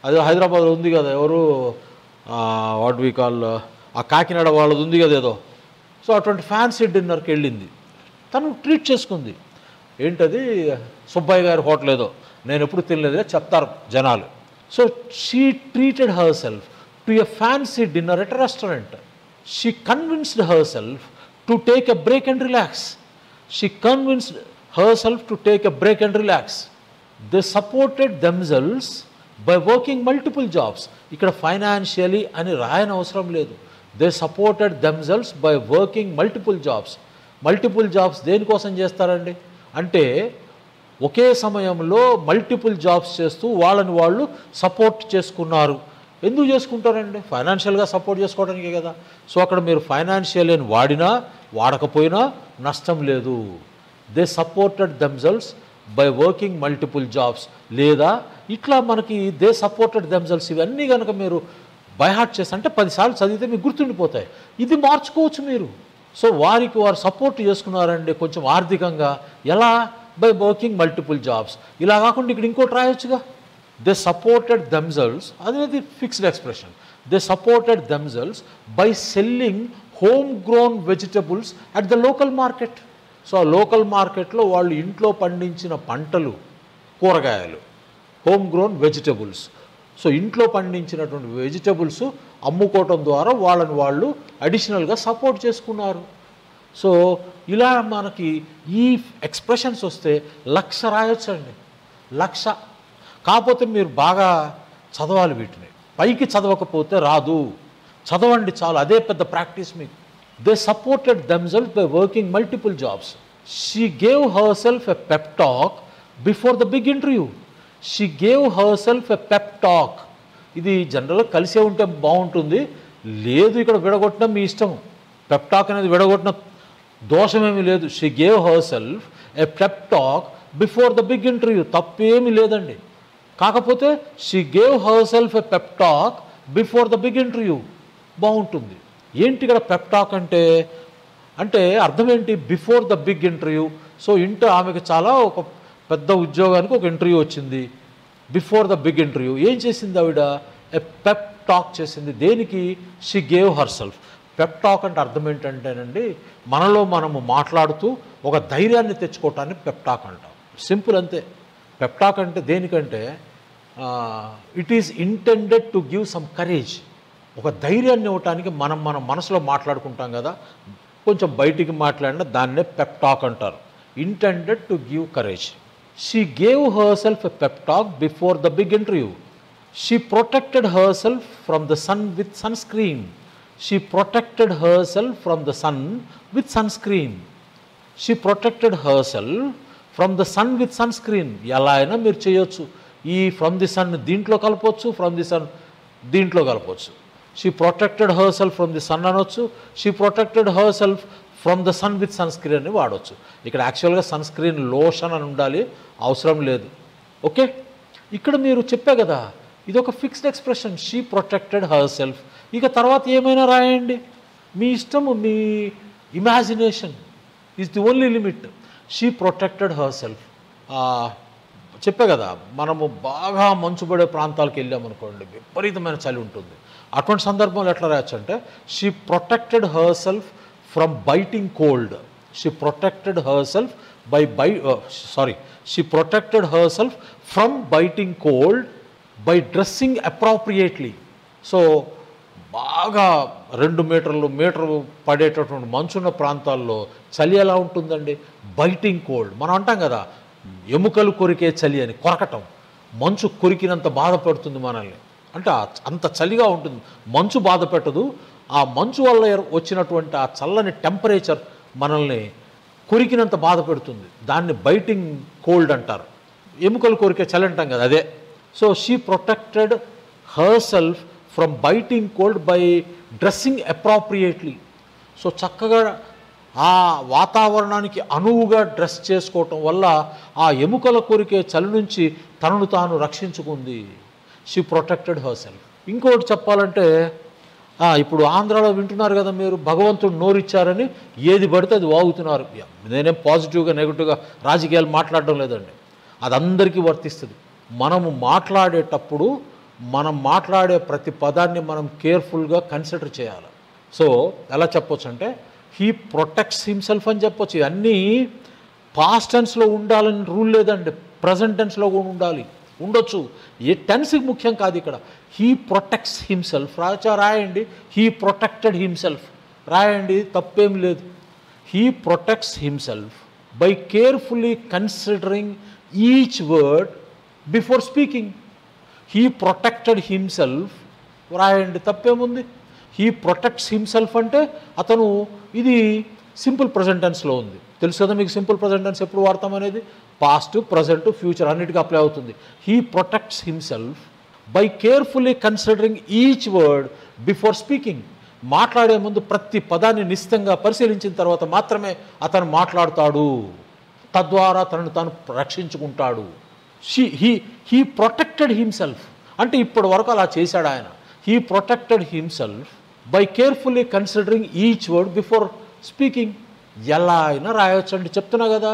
అది హైదరాబాద్లో ఉంది కదా, ఎవరు వాట్ వి కాల్, ఆ కాకినాడ వాళ్ళది ఉంది కదా ఏదో. సో అటువంటి ఫ్యాన్సీ డిన్నర్కి వెళ్ళింది, తను ట్రీట్ చేసుకుంది. ఏంటది? సుబ్బయ్య గారి హోటల్ ఏదో, నేను ఎప్పుడు తినలేదే చెప్తారు జనాలు. So she treated herself to a fancy dinner at a restaurant. She convinced her self to take a break and relax. She convinced her self to take a break and relax. They supported themselves by working multiple jobs. ఇక్కడ financially అని రాయని అవసరం లేదు. They supported themselves by working multiple jobs. Multiple jobs దేనికోసం చేస్తారండి అంటే ఒకే సమయంలో multiple jobs చేస్తూ వాళ్ళని వాళ్ళు సపోర్ట్ చేసుకున్నారు. ఎందుకు చేసుకుంటారండి? ఫైనాన్షియల్గా సపోర్ట్ చేసుకోవడానికే కదా. సో అక్కడ మీరు ఫైనాన్షియల్ అని వాడినా వాడకపోయినా నష్టం లేదు. They supported themselves by working multiple jobs. లేదా ఇట్లా మనకి దే సపోర్టెడ్ దెమ్సెల్వ్స్ ఇవన్నీ కనుక మీరు బైహార్ట్ చేస్తే అంటే 10 సార్లు చదివితే మీకు గుర్తుండిపోతాయి. ఇది మార్చుకోవచ్చు మీరు. సో వారికి వారు సపోర్ట్ చేసుకున్నారండి కొంచెం ఆర్థికంగా. ఎలా? By working multiple jobs. ఇలా కాకుండా ఇక్కడ ఇంకోటి రాయొచ్చుగా. దే సపోర్టెడ్ దెమ్సెల్వ్స్ అనేది fixed expression. They supported themselves by selling home grown vegetables at the local market. So ఆ లోకల్ మార్కెట్లో వాళ్ళు ఇంట్లో పండించిన పంటలు, కూరగాయలు, హోమ్ గ్రోన్ వెజిటబుల్స్, సో ఇంట్లో పండించినటువంటి వెజిటబుల్స్ అమ్ముకోవటం ద్వారా వాళ్ళని వాళ్ళు అడిషనల్గా సపోర్ట్ చేసుకున్నారు. సో ఇలా మనకి ఈ ఎక్స్ప్రెషన్స్ వస్తే 1,00,000 రాయొచ్చండి, 1,00,000. కాకపోతే మీరు బాగా చదవాలి వీటిని, పైకి చదవకపోతే రాదు. చదవండి చాలు, అదే పెద్ద ప్రాక్టీస్ మీకు. They supported themselves by working multiple jobs. She gave herself a pep talk before the big interview. She gave herself a pep talk. ఇది జనరల్గా కలిసే ఉంటే బాగుంటుంది, లేదు ఇక్కడ విడగొట్టడం మీ ఇష్టం. పెప్ టాక్ అనేది విడగొట్టిన దోషమేమీ లేదు. She gave herself a pep talk before the big interview, తప్పేమీ లేదండి. కాకపోతే she gave herself a pep talk before the big interview బాగుంటుంది. ఏంటి ఇక్కడ పెప్ టాక్ అంటే? అంటే అర్థం ఏంటి? Before the big interview. సో ఆమెకు చాలా ఒక పెద్ద ఉద్యోగానికి ఒక ఇంటర్వ్యూ వచ్చింది. బిఫోర్ ద బిగ్ ఇంటర్వ్యూ ఏం చేసింది ఆవిడ? ఎ పెప్ టాక్ చేసింది. దేనికి? She gave herself. Pep talk అంటే అర్థం ఏంటంటేనండి, మనలో మనము మాట్లాడుతూ ఒక ధైర్యాన్ని తెచ్చుకోవటాన్ని పెప్ టాక్ అంటాం. సింపుల్ అంతే. పెప్ టాక్ అంటే దేనికంటే it is intended to give some courage. ఒక ధైర్యాన్ని ఇవ్వటానికి మనం మనసులో మాట్లాడుకుంటాం కదా, కొంచెం బయటికి మాట్లాడినా దాన్నే పెప్ టాక్ అంటారు. Intended to give courage. She gave herself a pep talk before the big interview. She protected herself from the sun with sunscreen. She protected herself from the sun with sunscreen. She protected herself from the sun with sunscreen. ఎలా అయినా మీరు చేయొచ్చు. ఈ from the sun దీంట్లో కలపవచ్చు, from the sun దీంట్లో కలపవచ్చు. She protected herself from the sun అనొచ్చు, she protected herself from the sun with sunscreen అని వాడవచ్చు. ఇక్కడ యాక్చువల్గా సన్ స్క్రీన్ లోషన్ అని ఉండాలి, అవసరం లేదు. ఓకే, ఇక్కడ మీరు చెప్పా కదా, ఇది ఒక fixed expression, she protected herself. ఇక తర్వాత ఏమైనా రాయండి, మీ ఇష్టము, మీ imagination is the only limit. She protected herself. చెప్పే కదా, మనము బాగా మంచుపడే ప్రాంతాలకు వెళ్ళామనుకోండి, విపరీతమైన చలి ఉంటుంది. అటువంటి సందర్భంలో ఎట్లా రాయొచ్చు అంటే, she protected herself from biting cold. She protected her self she protected herself from biting cold by dressing appropriately. So బాగా 2 మీటరు పడేటటువంటి మంచున్న ప్రాంతాల్లో చలి ఎలా ఉంటుందండి? Biting cold. మనం అంటాం కదా, ఎముకలు కొరికే చలి అని, కొరకటం. మంచు కొరికినంత బాధ పెడుతుంది మనల్ని, అంటే అంత చలిగా ఉంటుంది. మంచు బాధ పెట్టదు, ఆ మంచు వల్ల వచ్చినటువంటి ఆ చల్లని టెంపరేచర్ మనల్ని కొరికినంత బాధ పెడుతుంది. దాన్ని బైటింగ్ కోల్డ్ అంటారు. ఎముకలు కొరికే చలి అంటాం కదా, అదే. So she protected herself from biting cold by dressing appropriately. So చక్కగా ఆ వాతావరణానికి అనువుగా డ్రెస్ చేసుకోవటం వల్ల ఆ ఎముకల కొరికే చలి నుంచి తనను తాను రక్షించుకుంది. She protected herself. ఇంకోటి చెప్పాలంటే, ఇప్పుడు ఆంధ్రాలో వింటున్నారు కదా మీరు, భగవంతుడు నోరిచ్చారని ఏది పడితే అది వాగుతున్నారు. నేనేం పాజిటివ్గా నెగిటివ్గా రాజకీయాలు మాట్లాడడం లేదండి, అది అందరికీ వర్తిస్తుంది. మనము మాట్లాడేటప్పుడు మనం మాట్లాడే ప్రతి పదాన్ని మనం కేర్ఫుల్గా కన్సిడర్ చేయాలి. సో ఎలా చెప్పొచ్చు అంటే, హీ ప్రొటెక్ట్స్ హిమ్సెల్ఫ్ అని చెప్పొచ్చు. అన్నీ పాస్ట్ టెన్స్లో ఉండాలని రూల్ లేదండి, ప్రజెంట్ టెన్స్లో కూడా ఉండొచ్చు. ఏ టెన్స్కి ముఖ్యం కాదు ఇక్కడ. హీ ప్రొటెక్ట్స్ హిమ్సెల్ఫ్ రాయండి, హీ ప్రొటెక్టెడ్ హిమ్సెల్ఫ్ రాయండి, తప్పేం లేదు. He protects himself by carefully considering each word before speaking. He protected himself రాయండి, తప్పేముంది. హీ ప్రొటెక్ట్స్ హిమ్సెల్ఫ్ అంటే అతను, ఇది సింపుల్ ప్రజెంట్ టెన్స్లో ఉంది. తెలుసు కదా మీకు, సింపుల్ ప్రజెంట్ టెన్స్ ఎప్పుడు వాడతాం అనేది, పాస్ట్, ప్రజెంట్, ఫ్యూచర్ అన్నిటికీ అప్లై అవుతుంది. He protects himself by carefully considering each word before speaking. మాట్లాడే ముందు ప్రతి పదాన్ని నిశ్చితంగా పరిశీలించిన తర్వాత మాత్రమే అతను మాట్లాడతాడు, తద్వారా తనను తాను రక్షించుకుంటాడు. హీ ప్రొటెక్టెడ్ హిమ్సెల్ఫ్ అంటే ఇప్పటి వరకు అలా చేశాడు ఆయన. He protected himself by carefully considering each word before speaking. ఎలా అయినా రాయొచ్చండి, చెప్తున్నా కదా,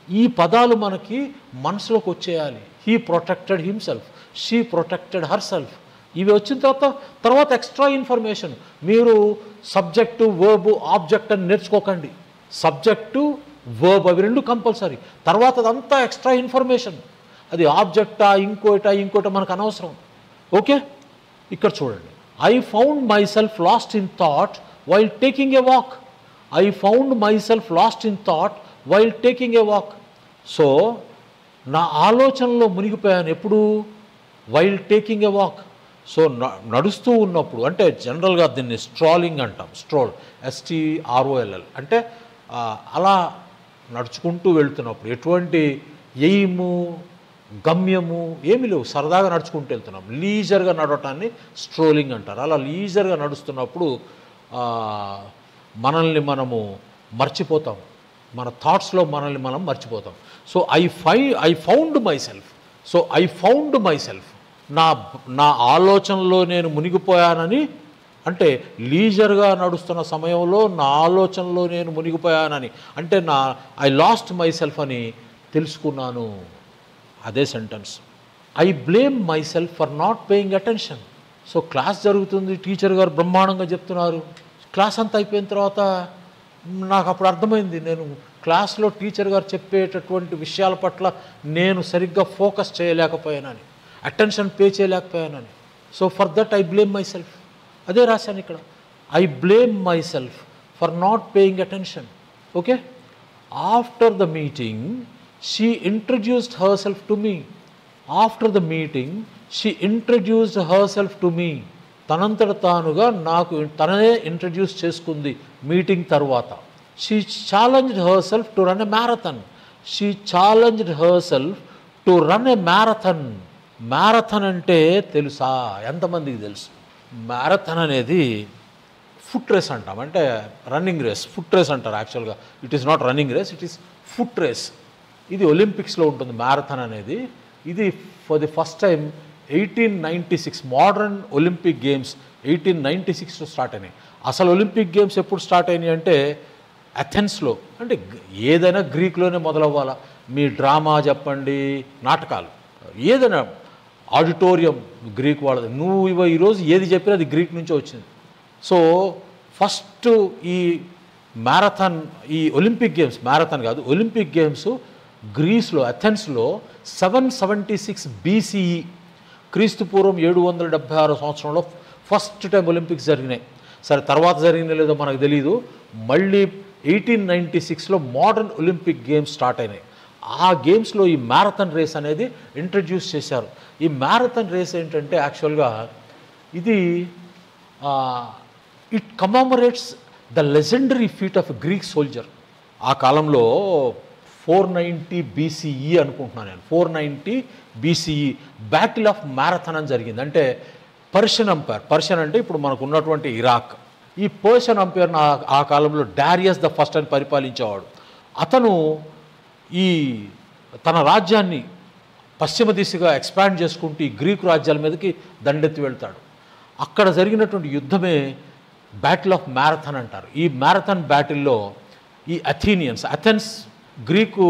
ఈ పదాలు మనకి మనసులోకి వచ్చేయాలి. He protected himself, she protected her self. ఇవి వచ్చిన తర్వాత ఎక్స్ట్రా ఇన్ఫర్మేషన్. మీరు సబ్జెక్టు, వర్బ్, ఆబ్జెక్ట్ అని నేర్చుకోకండి. సబ్జెక్టు, వర్బ్ అవి 2 కంపల్సరీ. తర్వాత అదంతా ఎక్స్ట్రా ఇన్ఫర్మేషన్. అది ఆబ్జెక్టా ఇంకోట మనకు అనవసరం. ఓకే, ఇక్కడ చూడండి. I found my self last in thought while taking a walk. I found my self last in thought while taking a walk. So నా ఆలోచనలో మునిగిపోయాను ఎప్పుడు? While taking a walk. So నడుస్తూ ఉన్నప్పుడు, అంటే జనరల్గా దీన్ని స్ట్రాలింగ్ అంటాం. స్ట్రోల్, STROLL అంటే అలా నడుచుకుంటూ వెళ్తున్నప్పుడు ఎటువంటి ఎయిము, గమ్యము ఏమీ లేవు, సరదాగా నడుచుకుంటూ వెళ్తున్నాం. లీజర్గా నడవటాన్ని స్ట్రోలింగ్ అంటారు. అలా లీజర్గా నడుస్తున్నప్పుడు మనల్ని మనము మర్చిపోతాం, మన థాట్స్లో మనల్ని మనం మర్చిపోతాం. So I found my self. So I found my self, నా ఆలోచనలో నేను మునిగిపోయానని, అంటే లీజర్గా నడుస్తున్న సమయంలో నా ఆలోచనలో నేను మునిగిపోయానని, అంటే ఐ లాస్ట్ మై సెల్ఫ్ అని తెలుసుకున్నాను. అదే sentence. I blame myself for not paying attention. So class జరుగుతుంది, టీచర్ గారు బ్రహ్మాండంగా చెప్తున్నారు. క్లాస్ అంతా అయిపోయిన తర్వాత నాకు అప్పుడు అర్థమైంది, నేను క్లాస్లో టీచర్ గారు చెప్పేటటువంటి విషయాల పట్ల నేను సరిగ్గా ఫోకస్ చేయలేకపోయానని, అటెన్షన్ పే చేయలేకపోయానని. So for that I blame myself. అదే రాశాను ఇక్కడ. I blame myself for not paying attention. Okay, after the meeting she introduced herself to me. After the meeting she introduced herself to me. తనంతట తానుగా నాకు తననే introduce చేసుకుంది meeting తర్వాత. She challenged herself to run a marathon. She challenged herself to run a marathon. Marathon అంటే తెలుసా? ఎంతమందికి తెలుసు? మ్యారథాన్ అనేది ఫుట్ రేస్ అంటాం, అంటే రన్నింగ్ రేస్, ఫుట్ రేస్ అంటారు యాక్చువల్గా. It is not running race, it is foot race. ఇది ఒలింపిక్స్లో ఉంటుంది మ్యారథాన్ అనేది. ఇది for the first time 1896 modern Olympic games 1896లో స్టార్ట్ అయినాయి. అసలు ఒలింపిక్ గేమ్స్ ఎప్పుడు స్టార్ట్ అయినాయి అంటే అథెన్స్లో. అంటే ఏదైనా గ్రీక్లోనే మొదలవ్వాలా. మీ డ్రామా చెప్పండి, నాటకాలు ఏదైనా, ఆడిటోరియం గ్రీక్ వాళ్ళది. నువ్వు ఈరోజు ఏది చెప్పినా అది గ్రీక్ నుంచే వచ్చింది. సో ఫస్ట్ ఈ మ్యారథాన్, ఈ ఒలింపిక్ గేమ్స్, మ్యారథాన్ కాదు ఒలింపిక్ గేమ్స్ గ్రీస్లో అథెన్స్లో 776 BCE, క్రీస్తు పూర్వం 776 సంవత్సరంలో ఫస్ట్ టైం ఒలింపిక్స్ జరిగినాయి. సరే తర్వాత జరిగిన లేదో మనకు తెలియదు. మళ్ళీ 1896లో మోడర్న్ ఒలింపిక్ గేమ్స్ స్టార్ట్ అయినాయి. ఆ గేమ్స్లో ఈ మ్యారథాన్ రేస్ అనేది ఇంట్రడ్యూస్ చేశారు. ఈ మ్యారథాన్ రేస్ ఏంటంటే యాక్చువల్గా ఇది it commemorates the legendary feat of Greek soldier. ఆ కాలంలో 490 BCE అనుకుంటున్నాను నేను, 490 BCE బ్యాటిల్ ఆఫ్ మ్యారథాన్ అని జరిగింది. అంటే పర్షియన్ అంపైర్, పర్షియన్ అంటే ఇప్పుడు మనకు ఉన్నటువంటి ఇరాక్, ఈ పర్షియన్ అంపైర్ను ఆ కాలంలో డారియస్ ద ఫస్ట్ అని పరిపాలించేవాడు. అతను ఈ తన రాజ్యాన్ని పశ్చిమ దిశగా ఎక్స్పాండ్ చేసుకుంటూ ఈ గ్రీకు రాజ్యాల మీదకి దండెత్తి వెళ్తాడు. అక్కడ జరిగినటువంటి యుద్ధమే బ్యాటిల్ ఆఫ్ మ్యారథాన్ అంటారు. ఈ మ్యారథాన్ బ్యాటిల్లో ఈ అథీనియన్స్, అథెన్స్ గ్రీకు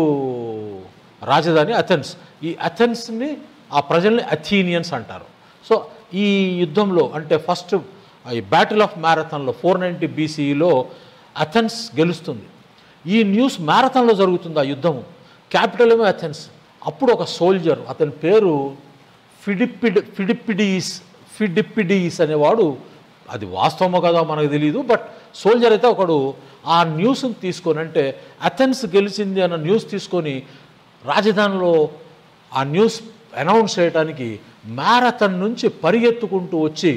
రాజధాని అథెన్స్, ఈ అథెన్స్ని ఆ ప్రజల్ని అథీనియన్స్ అంటారు. సో ఈ యుద్ధంలో అంటే ఫస్ట్ ఈ బ్యాటిల్ ఆఫ్ మ్యారథాన్లో 490 BCEలో అథెన్స్ గెలుస్తుంది. ఈ న్యూస్ మ్యారథాన్లో జరుగుతుంది ఆ యుద్ధము, క్యాపిటల్ ఏమో అథెన్స్. అప్పుడు ఒక సోల్జర్, అతని పేరు ఫిడిప్పిడీస్ అనేవాడు, అది వాస్తవమో కదా మనకు తెలియదు, బట్ సోల్జర్ అయితే ఒకడు ఆ న్యూస్ని తీసుకొని, అంటే అథెన్స్ గెలిచింది అన్న న్యూస్ తీసుకొని రాజధానిలో ఆ న్యూస్ అనౌన్స్ చేయడానికి మ్యారథాన్ నుంచి పరిగెత్తుకుంటూ వచ్చి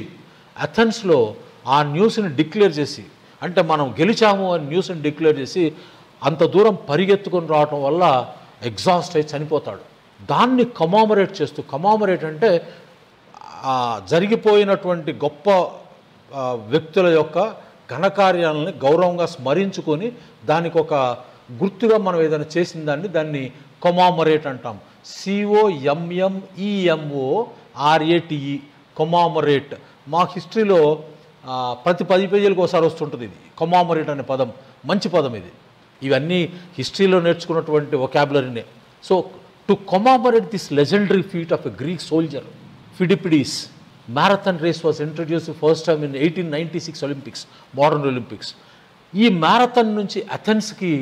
అథెన్స్లో ఆ న్యూస్ని డిక్లేర్ చేసి, అంటే మనం గెలిచాము అని న్యూస్ని డిక్లేర్ చేసి అంత దూరం పరిగెత్తుకొని రావటం వల్ల ఎగ్జాస్ట్ అయి చనిపోతాడు. దాన్ని కమామరేట్ చేస్తూ, కమామరేట్ అంటే జరిగిపోయినటువంటి గొప్ప వ్యక్తుల యొక్క ఘనకార్యాలని గౌరవంగా స్మరించుకొని దానికి ఒక గుర్తుగా మనం ఏదైనా చేసిన దాన్ని కమామరేట్ అంటాం. COMMEMORATE, commemorate. మా హిస్టరీలో ప్రతి 10 పేజీలకు ఒకసారి వస్తుంటుంది ఇది కమామరేట్ అనే పదం. మంచి పదం ఇది. ఇవన్నీ హిస్టరీలో నేర్చుకున్నటువంటి వొకాబులరీనే. So to commemorate this legendary feat of a Greek soldier Pheidippides, marathon race was introduced first time in 1896 Olympics, modern Olympics. ఈ మ్యారథాన్ నుంచి అథెన్స్కి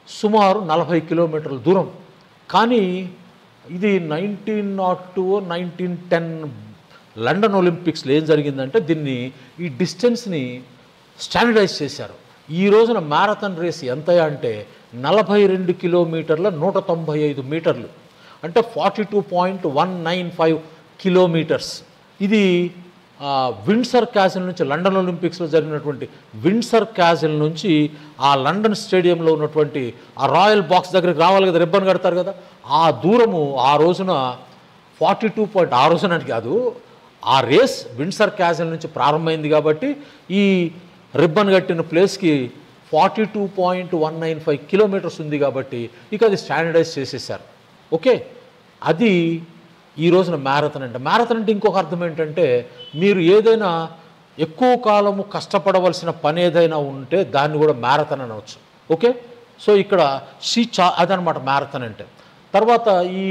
సుమారు 40 కిలోమీటర్ల దూరం. కానీ ఇది 1902, 1910 లండన్ ఒలింపిక్స్లో ఏం జరిగిందంటే ఈ డిస్టెన్స్ని స్టాండర్డైజ్ చేశారు. ఈ రోజున మ్యారథాన్ రేస్ ఎంత అంటే 42 కిలోమీటర్ల 195 మీటర్లు, అంటే 42.195 కిలోమీటర్స్. ఇది విండ్సర్ క్యాసిల్ నుంచి, లండన్ ఒలింపిక్స్లో జరిగినటువంటి విండ్సర్ క్యాసిల్ నుంచి ఆ లండన్ స్టేడియంలో ఉన్నటువంటి ఆ రాయల్ బాక్స్ దగ్గరికి రావాలి కదా, రిబ్బన్ కడతారు కదా, ఆ దూరము ఆ రోజున 42. ఆ రోజున కాదు, ఆ రేస్ విండ్సర్ క్యాసిల్ నుంచి ప్రారంభమైంది కాబట్టి ఈ రిబ్బన్ కట్టిన ప్లేస్కి 42.195 కిలోమీటర్స్ ఉంది కాబట్టి ఇక అది స్టాండర్డైజ్ చేసేసారు. ఓకే, అది ఈ రోజున మ్యారథాన్ అంటే. మ్యారథాన్ అంటే ఇంకొక అర్థం ఏంటంటే, మీరు ఏదైనా ఎక్కువ కాలము కష్టపడవలసిన పని ఏదైనా ఉంటే దాన్ని కూడా మ్యారథాన్ అనవచ్చు. ఓకే, సో ఇక్కడ అదనమాట మ్యారథాన్ అంటే. తర్వాత ఈ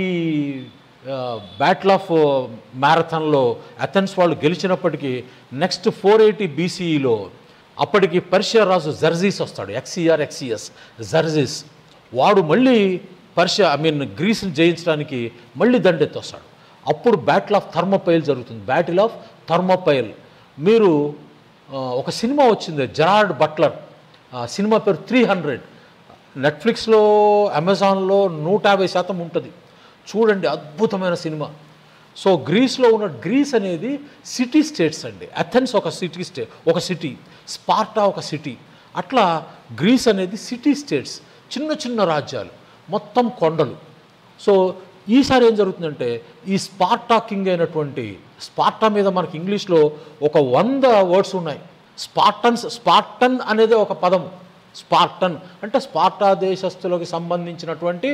బ్యాటిల్ ఆఫ్ మ్యారథాన్లో అథెన్స్ వాళ్ళు గెలిచినప్పటికీ నెక్స్ట్ 480 BCEలో అప్పటికి పర్షియా రాజు జర్జీస్ వస్తాడు, XERXES జర్జీస్. వాడు మళ్ళీ గ్రీస్ని జయించడానికి మళ్ళీ దండెత్తి వస్తాడు. అప్పుడు బ్యాటిల్ ఆఫ్ థర్మోపైల్ జరుగుతుంది. బ్యాటిల్ ఆఫ్ థర్మోపైల్, మీరు ఒక సినిమా వచ్చింది జెరార్డ్ బట్లర్, సినిమా పేరు 300. నెట్ఫ్లిక్స్లో, అమెజాన్లో 150% ఉంటుంది, చూడండి, అద్భుతమైన సినిమా. సో గ్రీస్ అనేది సిటీ స్టేట్స్ అండి. అథెన్స్ ఒక సిటీ, స్పార్టా ఒక సిటీ. అట్లా గ్రీస్ అనేది సిటీ స్టేట్స్, చిన్న చిన్న రాజ్యాలు, మొత్తం కొండలు. సో ఈసారి ఏం జరుగుతుందంటే ఈ స్పార్టా కింగ్ అయినటువంటి స్పార్టా మీద మనకి ఇంగ్లీష్లో ఒక 100 వర్డ్స్ ఉన్నాయి. స్పార్టన్ అనేది ఒక పదం. స్పార్టన్ అంటే స్పార్టా దేశస్తులకు సంబంధించినటువంటి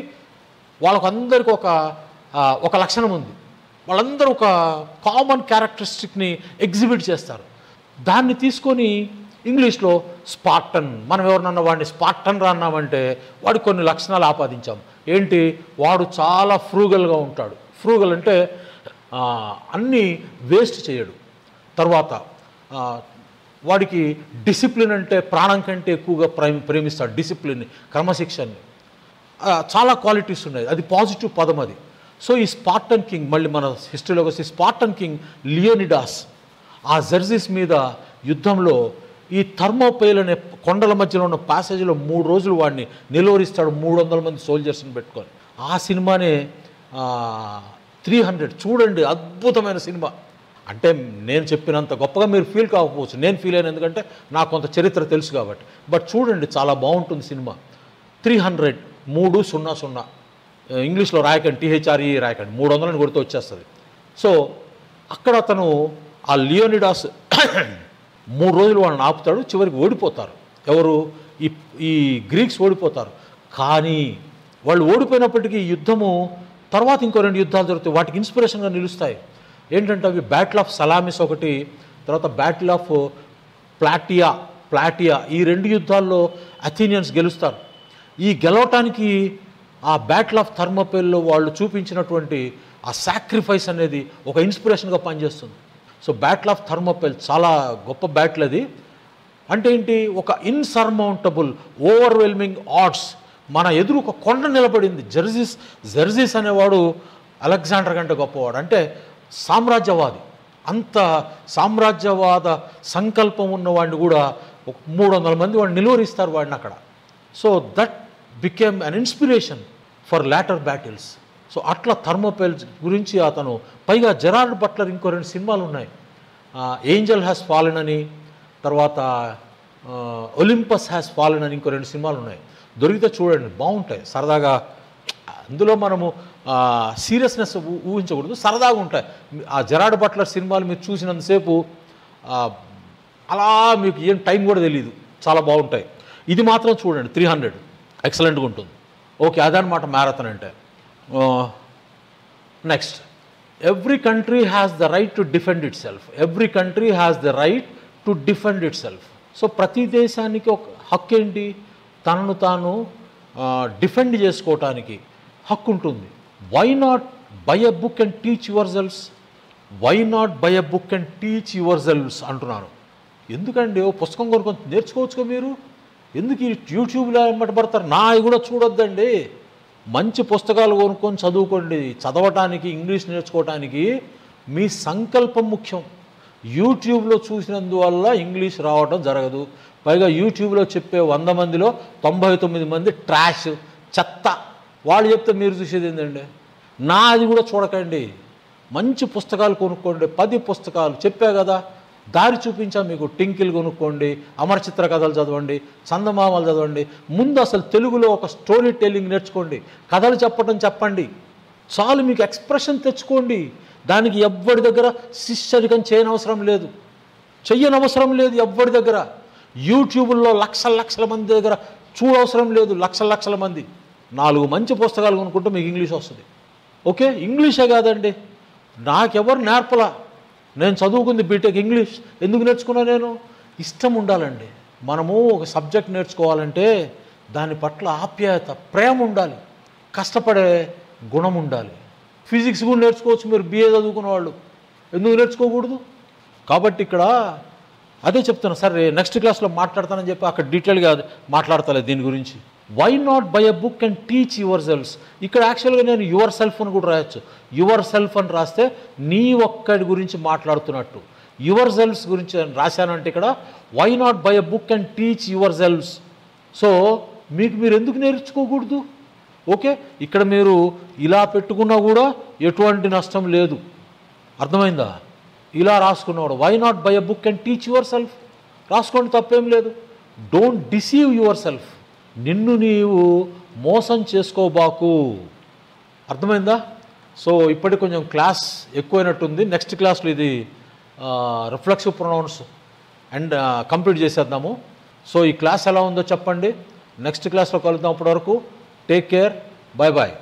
వాళ్ళకందరికీ ఒక లక్షణం ఉంది. వాళ్ళందరూ ఒక కామన్ క్యారెక్టరిస్టిక్ని ఎగ్జిబిట్ చేస్తారు. దాన్ని తీసుకొని ఇంగ్లీష్లో స్పార్టన్, మనం ఎవరినన్నా వాడిని స్పార్టన్ రా అన్నామంటే వాడికి కొన్ని లక్షణాలు ఆపాదించాం. ఏంటి? వాడు చాలా ఫ్రూగల్గా ఉంటాడు. ఫ్రూగల్ అంటే అన్నీ వేస్ట్ చేయడు. తర్వాత వాడికి డిసిప్లిన్ అంటే ప్రాణం కంటే ఎక్కువగా ప్రేమిస్తాడు. డిసిప్లిన్ని, క్రమశిక్షణని, చాలా క్వాలిటీస్ ఉన్నాయి. అది పాజిటివ్ పదం అది. సో ఈ స్పార్టన్ కింగ్, మళ్ళీ మన హిస్టరీలోకి వస్తే స్పార్టన్ కింగ్ లియోనిడాస్ ఆ జెర్జిస్ మీద యుద్ధంలో ఈ థర్మోపైల్ అనే కొండల మధ్యలో ఉన్న ప్యాసేజ్లో 3 రోజులు వాడిని నిలువరిస్తాడు 300 మంది సోల్జర్స్ని పెట్టుకొని. ఆ సినిమానే 300. చూడండి, అద్భుతమైన సినిమా. అంటే నేను చెప్పినంత గొప్పగా మీరు ఫీల్ కాకపోవచ్చు, నేను ఫీల్ అయిన, ఎందుకంటే నాకు కొంత చరిత్ర తెలుసు కాబట్టి. బట్ చూడండి, చాలా బాగుంటుంది సినిమా. 300 300 ఇంగ్లీష్లో రాయకండి, THRE రాయకండి, 300 కొడితే వచ్చేస్తుంది. సో అక్కడ అతను ఆ లియోనిడాస్ 3 రోజులు వాళ్ళని ఆపుతాడు. చివరికి ఓడిపోతారు. ఎవరు? ఈ గ్రీక్స్ ఓడిపోతారు. కానీ వాళ్ళు ఓడిపోయినప్పటికీ ఈ యుద్ధము తర్వాత ఇంకో 2 యుద్ధాలు జరుగుతాయి. వాటికి ఇన్స్పిరేషన్గా నిలుస్తాయి. ఏంటంటే అవి బ్యాటిల్ ఆఫ్ సలామిస్ ఒకటి, తర్వాత బ్యాటిల్ ఆఫ్ ప్లాటియా. ఈ 2 యుద్ధాల్లో అథీనియన్స్ గెలుస్తారు. ఈ గెలవటానికి ఆ బ్యాటిల్ ఆఫ్ థర్మోపైల్లో వాళ్ళు చూపించినటువంటి ఆ సాక్రిఫైస్ అనేది ఒక ఇన్స్పిరేషన్గా పనిచేస్తుంది. సో బ్యాటిల్ ఆఫ్ థర్మోపైల్ చాలా గొప్ప బ్యాటిల్ అది. అంటే ఏంటి? ఒక ఇన్సర్మౌంటబుల్ ఓవర్వెల్మింగ్ ఆడ్స్ మన ఎదురు ఒక కొండ నిలబడింది. జెర్జిస్ అనేవాడు అలెగ్జాండర్ కంటే గొప్పవాడు. అంటే సామ్రాజ్యవాది. అంత సామ్రాజ్యవాద సంకల్పం ఉన్నవాడిని కూడా ఒక 300 మంది వాడిని నిలువరిస్తారు వాడిని అక్కడ. So that became an inspiration for later battles. So అట్లా థర్మోపైల్ గురించి అతను, పైగా జెరార్డ్ బట్లర్ ఇంకో 2 సినిమాలు ఉన్నాయి. ఏంజల్ హ్యాస్ ఫాలెన్ అని, తర్వాత ఒలింపస్ హ్యాస్ ఫాలెన్ అని ఇంకో 2 సినిమాలు ఉన్నాయి. దొరికితే చూడండి, బాగుంటాయి, సరదాగా. అందులో మనము సీరియస్నెస్ ఊహించకూడదు, సరదాగా ఉంటాయి. ఆ జెరార్డ్ బట్లర్ సినిమాలు మీరు చూసినంతసేపు అలా మీకు ఏం టైం కూడా తెలియదు, చాలా బాగుంటాయి. ఇది మాత్రం చూడండి, 300 ఎక్సలెంట్గా ఉంటుంది. ఓకే, అదనమాట మ్యారథాన్ అంటే. Next, every country has the right to defend it self. Every country has the right to defend it self. So ప్రతి దేశానికి ఒక హక్కు ఏంటి? తనను తాను డిఫెండ్ చేసుకోవటానికి హక్కు ఉంటుంది. Why not buy a book and teach yourselves? Why not buy a book and teach yourselves అంటున్నాను. ఎందుకండి? ఓ పుస్తకం కొనుక్కొని నేర్చుకోవచ్చుగా మీరు. ఎందుకు ఈ యూట్యూబ్లో పడతారు? నావి కూడా చూడొద్దండి. మంచి పుస్తకాలు కొనుక్కొని చదువుకోండి. చదవటానికి, ఇంగ్లీష్ నేర్చుకోవటానికి మీ సంకల్పం ముఖ్యం. యూట్యూబ్లో చూసినందువల్ల ఇంగ్లీష్ రావడం జరగదు. పైగా యూట్యూబ్లో చెప్పే 100 మందిలో 99 మంది ట్రాష్, చెత్త. వాళ్ళు చెప్తే మీరు చూసేది ఏంటండి? నాది కూడా చూడకండి. మంచి పుస్తకాలు కొనుక్కోండి. 10 పుస్తకాలు చెప్పా కదా, దారి చూపించా మీకు. టింకిల్ కొనుక్కోండి, అమరచిత్ర కథలు చదవండి, చందమామలు చదవండి. ముందు అసలు తెలుగులో ఒక స్టోరీ టెల్లింగ్ నేర్చుకోండి. కథలు చెప్పండి. చాలు, మీకు ఎక్స్ప్రెషన్ తెచ్చుకోండి. దానికి ఎవ్వడి దగ్గర శిష్యరికం చేయనవసరం లేదు, చెయ్యనవసరం లేదు ఎవ్వడి దగ్గర. యూట్యూబ్లో లక్షల మంది దగ్గర చూడవసరం లేదు, లక్షల మంది. 4 మంచి పుస్తకాలు కొనుక్కుంటే మీకు ఇంగ్లీష్ వస్తుంది. ఓకే, ఇంగ్లీషే కాదండి, నాకెవరు నేర్పలా. నేను చదువుకుంది బీటెక్ ఇంగ్లీష్. ఎందుకు నేర్చుకున్నా? నేను ఇష్టం ఉండాలండి. మనము ఒక సబ్జెక్ట్ నేర్చుకోవాలంటే దాని పట్ల ఆప్యాయత, ప్రేమ ఉండాలి, కష్టపడే గుణం ఉండాలి. ఫిజిక్స్ కూడా నేర్చుకోవచ్చు మీరు, BA చదువుకున్న వాళ్ళు. ఎందుకు నేర్చుకోకూడదు? కాబట్టి ఇక్కడ అదే చెప్తున్నా. సరే, నెక్స్ట్ క్లాస్లో మాట్లాడతానని చెప్పి అక్కడ డీటెయిల్గా మాట్లాడతలే దీని గురించి. Why not buy a book and teach yourselves. ఇక్కడ యాక్చువల్గా నేను యువర్ సెల్ఫ్ అని కూడా రాయొచ్చు. యువర్ సెల్ఫ్ అని రాస్తే నీ ఒక్కడి గురించి మాట్లాడుతున్నట్టు. యువర్ సెల్వ్స్ గురించి రాశానంటే ఇక్కడ why not buy a book and teach yourselves. So మీకు మీరు ఎందుకు నేర్చుకోకూడదు? ఓకే, ఇక్కడ మీరు ఇలా పెట్టుకున్నా కూడా ఎటువంటి నష్టం లేదు. అర్థమైందా? ఇలా రాసుకున్నాడు, why not buy a book and teach yourself. రాసుకోండి, తప్పేం లేదు. Don't deceive yourself. నిన్ను నీవు మోసం చేసుకోబాకు. అర్థమైందా? సో ఇప్పటికి కొంచెం క్లాస్ ఎక్కువైనట్టుంది. నెక్స్ట్ క్లాస్లో ఇది రిఫ్లెక్సివ్ ప్రొనౌన్స్ అండ్ కంప్లీట్ చేసేద్దాము. సో ఈ క్లాస్ ఎలా ఉందో చెప్పండి. నెక్స్ట్ క్లాస్లో కలుద్దాం. అప్పటి వరకు టేక్ కేర్, బాయ్ బాయ్.